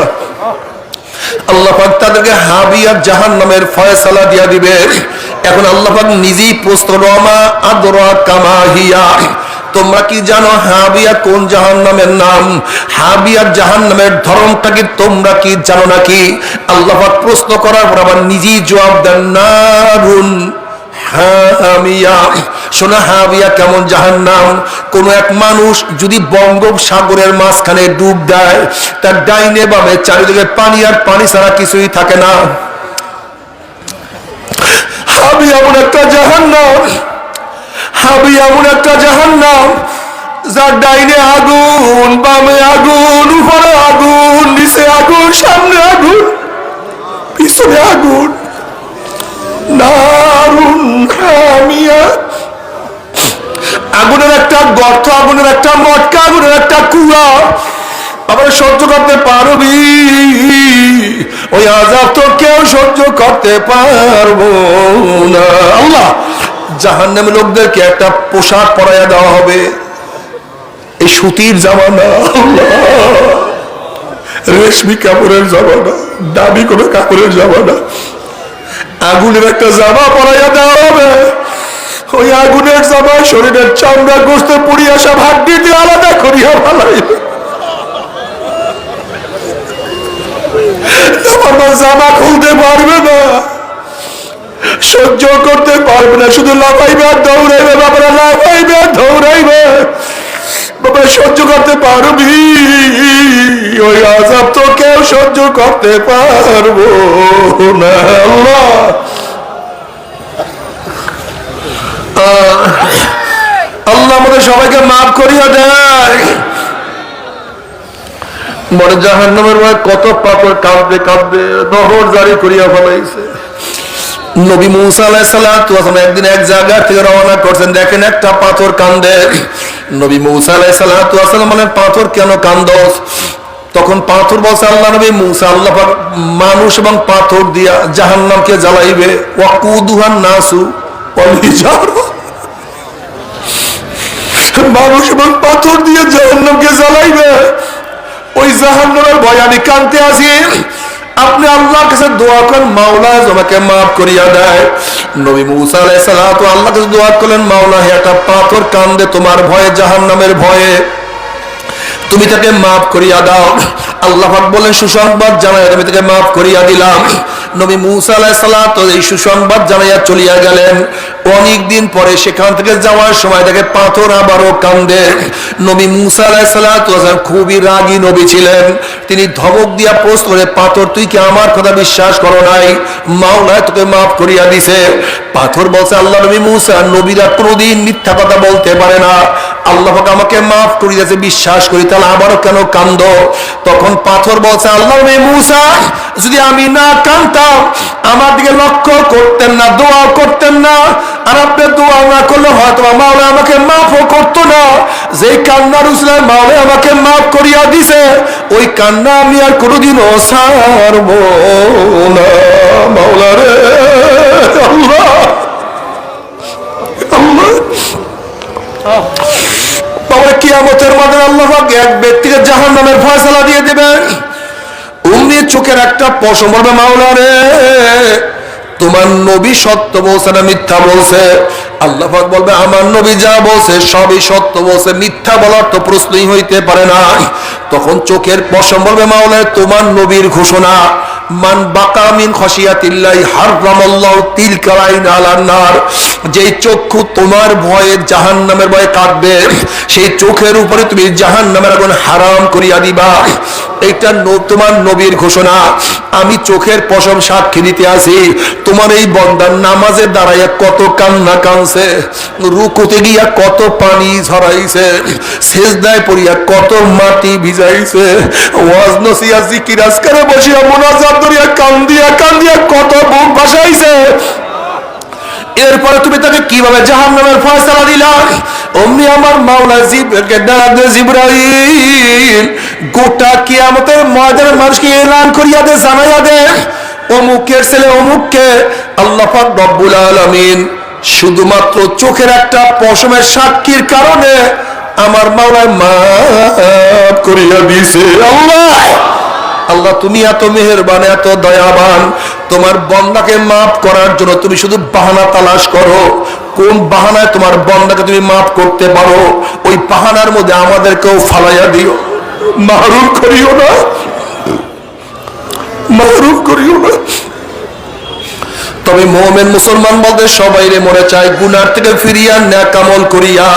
S1: আল্লাহ পাক তাদেরকে হাবিয়া জাহান্নামের ফয়সালা দিয়া দিবে। এখন আল্লাহ পাক নিজেই প্রশ্ন রমা আদরা কামা হিয়া, তোমরা কি জানো হাবিয়া কোন জাহান্নামের নাম? হাবিয়া জাহান্নামের ধরনটা কি তোমরা কি জানো নাকি? আল্লাহ পাক প্রশ্ন করার পর আবার নিজেই জবাব দেন নারুন হামিয়া। শোনা হাবিয়া কেমন জাহান্নাম, কোন এক মানুষ যদি বঙ্গোপসাগরের মাঝখানে ডুব দেয়, তার ডাইনে বামে চারিদিকে পানি আর পানি ছাড়া কিছুই থাকে না। হাবিয়া এমন একটা জাহান্নাম, হাবিয়া এমন একটা জাহান্নাম যার ডাইনে আগুন, বামে আগুন, উপরে আগুন, নিচে আগুন, সামনে আগুন, পিছনে আগুন। নারুন হামিয়া, আগুনের একটা গর্ত, আগুনের একটা মটকা, আগুনের একটা কুয়া। আবার সহ্য করতে পারবি? ওই আযাব তো কেউ সহ্য করতে পারবো না। আল্লাহ জাহান্নামী লোকদেরকে একটা পোশাক পরাইয়া দেওয়া হবে, এই সুতির জামানা, রেশমি কাপড়ের জামানা, দামি কোনো কাপড়ের জামানা, আগুনের একটা জামা পরাইয়া দেওয়া হবে। ওই আগুনের জামায় শরীরের চামড়া গোস্ত পুড়িয়া সব হাড্ডি দিয়ে আলাদা করিয়া ফেলাইবে। জামা খুলতে পারবে না, সহ্য করতে পারবে না, শুধু লাফাইবে আর দৌড়াইবে। বাবারা লাফাইবে আর দৌড়াইবে, বাবারা সহ্য করতে পারবি? ওই আযাব তো কেউ সহ্য করতে পারবো না। আল্লাহ আল্লাহ আমাদের সবাইকে মাফ করিয়া দেয়। বড় জাহান্নামের ভয় কত পাথর কাঁদবে কাঁদবে নহর জারি করিয়া ফেলাইছে। নবী মুসা আলাইহিস সালাতু ওয়াস সালাম একদিন এক জায়গা থেকে রওনা করছেন, দেখেন একটা পাথর কান্দে। নবী মুসা আলাইহিস সালাতু ওয়াস সালাম বলেন, পাথর কেন কান্দস? তখন পাথর বলছে, আল্লাহ নবী মুসা, আল্লাহ পাক মানুষ এবং পাথর দিয়া জাহান্নামকে জ্বালাইবে। ওয়াকুদুহান নাসু ওয়াল হিজারা, মানুষ এবং পাথর দিয়ে জাহান্নামকে জ্বালাইবে। ওই জাহান্নামের ভয় আমি কাঁদতে আছি। আপনি আল্লাহর কাছে দোয়া করেন, মাওলা আমাকে মাফ করিয়া দেয়। নবী মুসা আলাইহিস সালাতু আল্লাহর কাছে দোয়া করলেন, মাওলা হে একটা পাথর কান্দে তোমার ভয়ে, জাহান্নামের ভয়ে, তুমি তাকে মাফ করিয়া দাও। আল্লাহ পাক বলেন, সুসংবাদ জানাই আমি তাকে মাফ করিয়া দিলাম। নবী মুসা আলাইহিস সালাতু এই সুসংবাদ জানাইয়া চলিয়া গেলেন। অনেক দিন পরে সেখান থেকে যাওয়ার সময় তাকে পাথর আবারও কান্দে। নবী মুসা আলাইহিস সালাতু খুবই রাগী নবী ছিলেন। তিনি ধমক দিয়া প্রশ্ন করে, পাথর তুই কি আমার কথা বিশ্বাস করো নাই? মাওলা তোকে মাফ করিয়া দিছে। পাথর বলছে, আল্লাহ নবী মুসা, নবীরা কোনোদিন মিথ্যা কথা বলতে পারে না, আল্লাহ পাক আমাকে মাফ করিয়াছে বিশ্বাস করি, তাহলে আবারও কেন কান্দ? তখন পাথর বলছে, আল্লাহ নবী মুসা, যদি আমি না কাঁদতাম আমার দিকে লক্ষ্য করতেন না, দোয়া করতেন না, আর আপনি দোয়া না করলে হয়তো মাওলা আমাকে মাফও করতো না। যেই কান্নার উসিলায় মাওলা আমাকে মাফ করিয়া দিছে, ওই কান্না আমি আর কোনোদিনও ছাড়ব না। মাওলা রে আল্লাহ, কিয়ামতের মাঠে আল্লাহ পাক এক ব্যক্তিকে জাহান্নামের ফয়সালা দিয়ে দিবেন। অমনি চোখের একটা পশম বলবে, মাওলা রে তোমার নবী সত্য বলছে না মিথ্যা বলছে? আল্লাহ পাক বলবে, আমার নবী যা বলছে সবই সত্য বলছে, মিথ্যা বলার তো প্রশ্নই হইতে পারে না। তখন চোখের পশম বলবে, মাওলা তোমার নবীর ঘোষণা, মান বাকা মিন খাশিয়াতিল্লাহি হারামাল্লাহু তিলকাল আইন আলান নার, যেই চক্ষু তোমার ভয়ে জাহান্নামের ভয়ে কাঁদবে, সেই চোখের উপরে তুমি জাহান্নামের আগুন হারাম করিয়া দিবা। এটা তোমার নবীর ঘোষণা। আমি চোখের পশম সাক্ষী দিতে আছি, তোমার এই বান্দার নামাজে দাঁড়াইয়া কত কান্না কাঁদছে, রুকুতে গিয়া কত পানি ঝরাইছে, সেজদায় পড়িয়া কত মাটি ভিজাইছে, ওয়াজ নসিহত জিকির আজকারে বসিয়া মুনাজাত করিয়া কান্দিয়া কান্দিয়া কত বুক ভাসাইছে। এরপরে তুমি তাকে কিভাবে জাহান্নামের ফয়সালা দিলা? অমনি আমার মাওলা জিবরাইল গোটা কিয়ামতের ময়দানে মানুষকে এলান করিয়া দে, জানাইয়া দে, অমুকের ছেলে অমুককে আল্লাহ পাক রব্বুল আলামিন শুধুমাত্র চোখের একটা পশমের সাক্ষীর কারণে আমার মাওলা মাফ করিয়া দিয়েছে। আল্লাহ আল্লাহ তুমি এত মেহেরবান, এত দয়াবান, তোমার বান্দাকে মাফ করার জন্য তুমি শুধু বাহানা তালাশ করো। কোন বাহানায় তোমার বান্দাকে তুমি মাফ করতে পারো, ওই বাহানার মধ্যে আমাদেরকেও ফালাইয়া দিও, মাহরুম করিও না, মাহরুম করিও না। তবে মুমিন মুসলমান বলতে সবাই রে মনে চায় গুনাহ থেকে ফিরিয়া নেক আমল করিয়া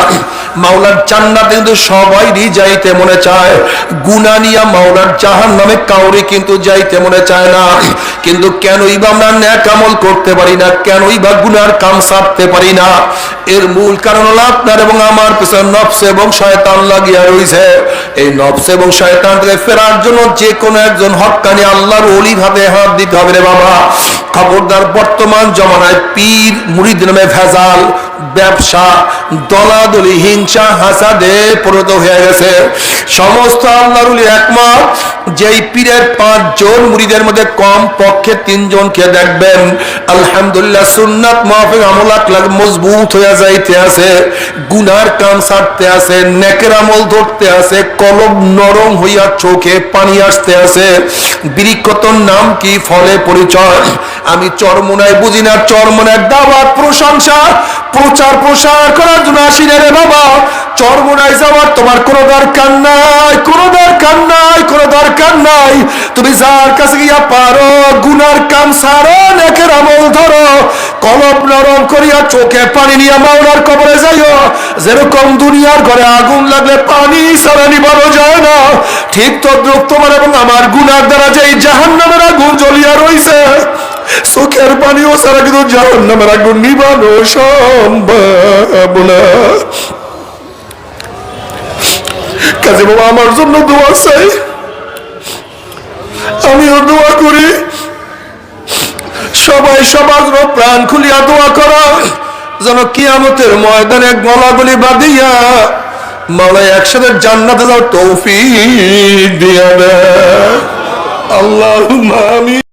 S1: মাওলার জান্নাতে কিন্তু সবাইরই যাইতে মনে চায়। গুনাহ নিয়া মাওলার জাহান্নামে কাউরে কিন্তু যাইতে মনে চায় না। কিন্তু কেনই বা আমরা নেক আমল করতে পারি না, কেনই বা গুনার কাম ছাড়তে পারি না? এর মূল কারণ হলো আপনার এবং আমার পিছনে নফস এবং শয়তান লাগিয়া রয়েছে। এই নফস এবং শয়তান থেকে ফেরার জন্য যে কোনো একজন হক্কানি আল্লাহর ওলির হাতে হাত দিতে হবে রে বাবা। খবরদার, বর্তমান জমানায় পীর মুরিদ নামে ভেজাল, ব্যবসা, দলাদলি, হিংসা, হাসাদে পরিণত হয়ে গেছে। সমস্ত আল্লাহর ওলি একমত, যেই পীরের 5 জন মুরিদের মধ্যে কম পক্ষে 3 জনকে দেখবেন আলহামদুলিল্লাহ সুন্নাত মাফিক আমল আখলাক মজবুত হয়ে যাইতে আছে, গুনার কাম ছাড়তে আছে, নেকের আমল ধরতে আছে, কলব নরম হইয়া চোখে পানি আসতে আছে। বৃক্ষতর নাম কি, ফলে পরিচয়। আমি চরমোনায় বুঝি না, চরমোনায় দাওয়াত প্রশংসা প্রচার প্রসার করার জন্য আসি না রে বাবা। চরমোনায় যাওয়ার তোমার কোনো দরকার নাই, কোনো দরকার নাই, কোনো দরকার নাই। তুমি যার কাছে গিয়া পারো গুনার কাম ছাড়ো, নেকের আমল ধরো, কলব নরম করিয়া চোখে পানি নিয়ে মাওলার কবরে যাইও। যেরকম দুনিয়ার ঘরে আগুন লাগলে পানি ছাড়া নিভানো যায় না, ঠিক তদ্রুপ তোমার এবং আমার গুনার দ্বারা যে জাহান্নামের আগুন জ্বলিয়া রইছে, চোখের পানিও ছাড়া কিন্তু জাহান্নামের আগুন নিভানো সম্ভব না। কাজে বাবা আমার জন্য দোয়া চাই, আমিও দোয়া করি, সবাই সবার প্রাণ খুলিয়া দোয়া করা যেন কিয়ামতের ময়দানে গলাগলি বাঁধিয়া মাওলা একসাথে জান্নাতে যাওয়ার তৌফিক দিয়া দেয়। আল্লাহুম্মা আমিন।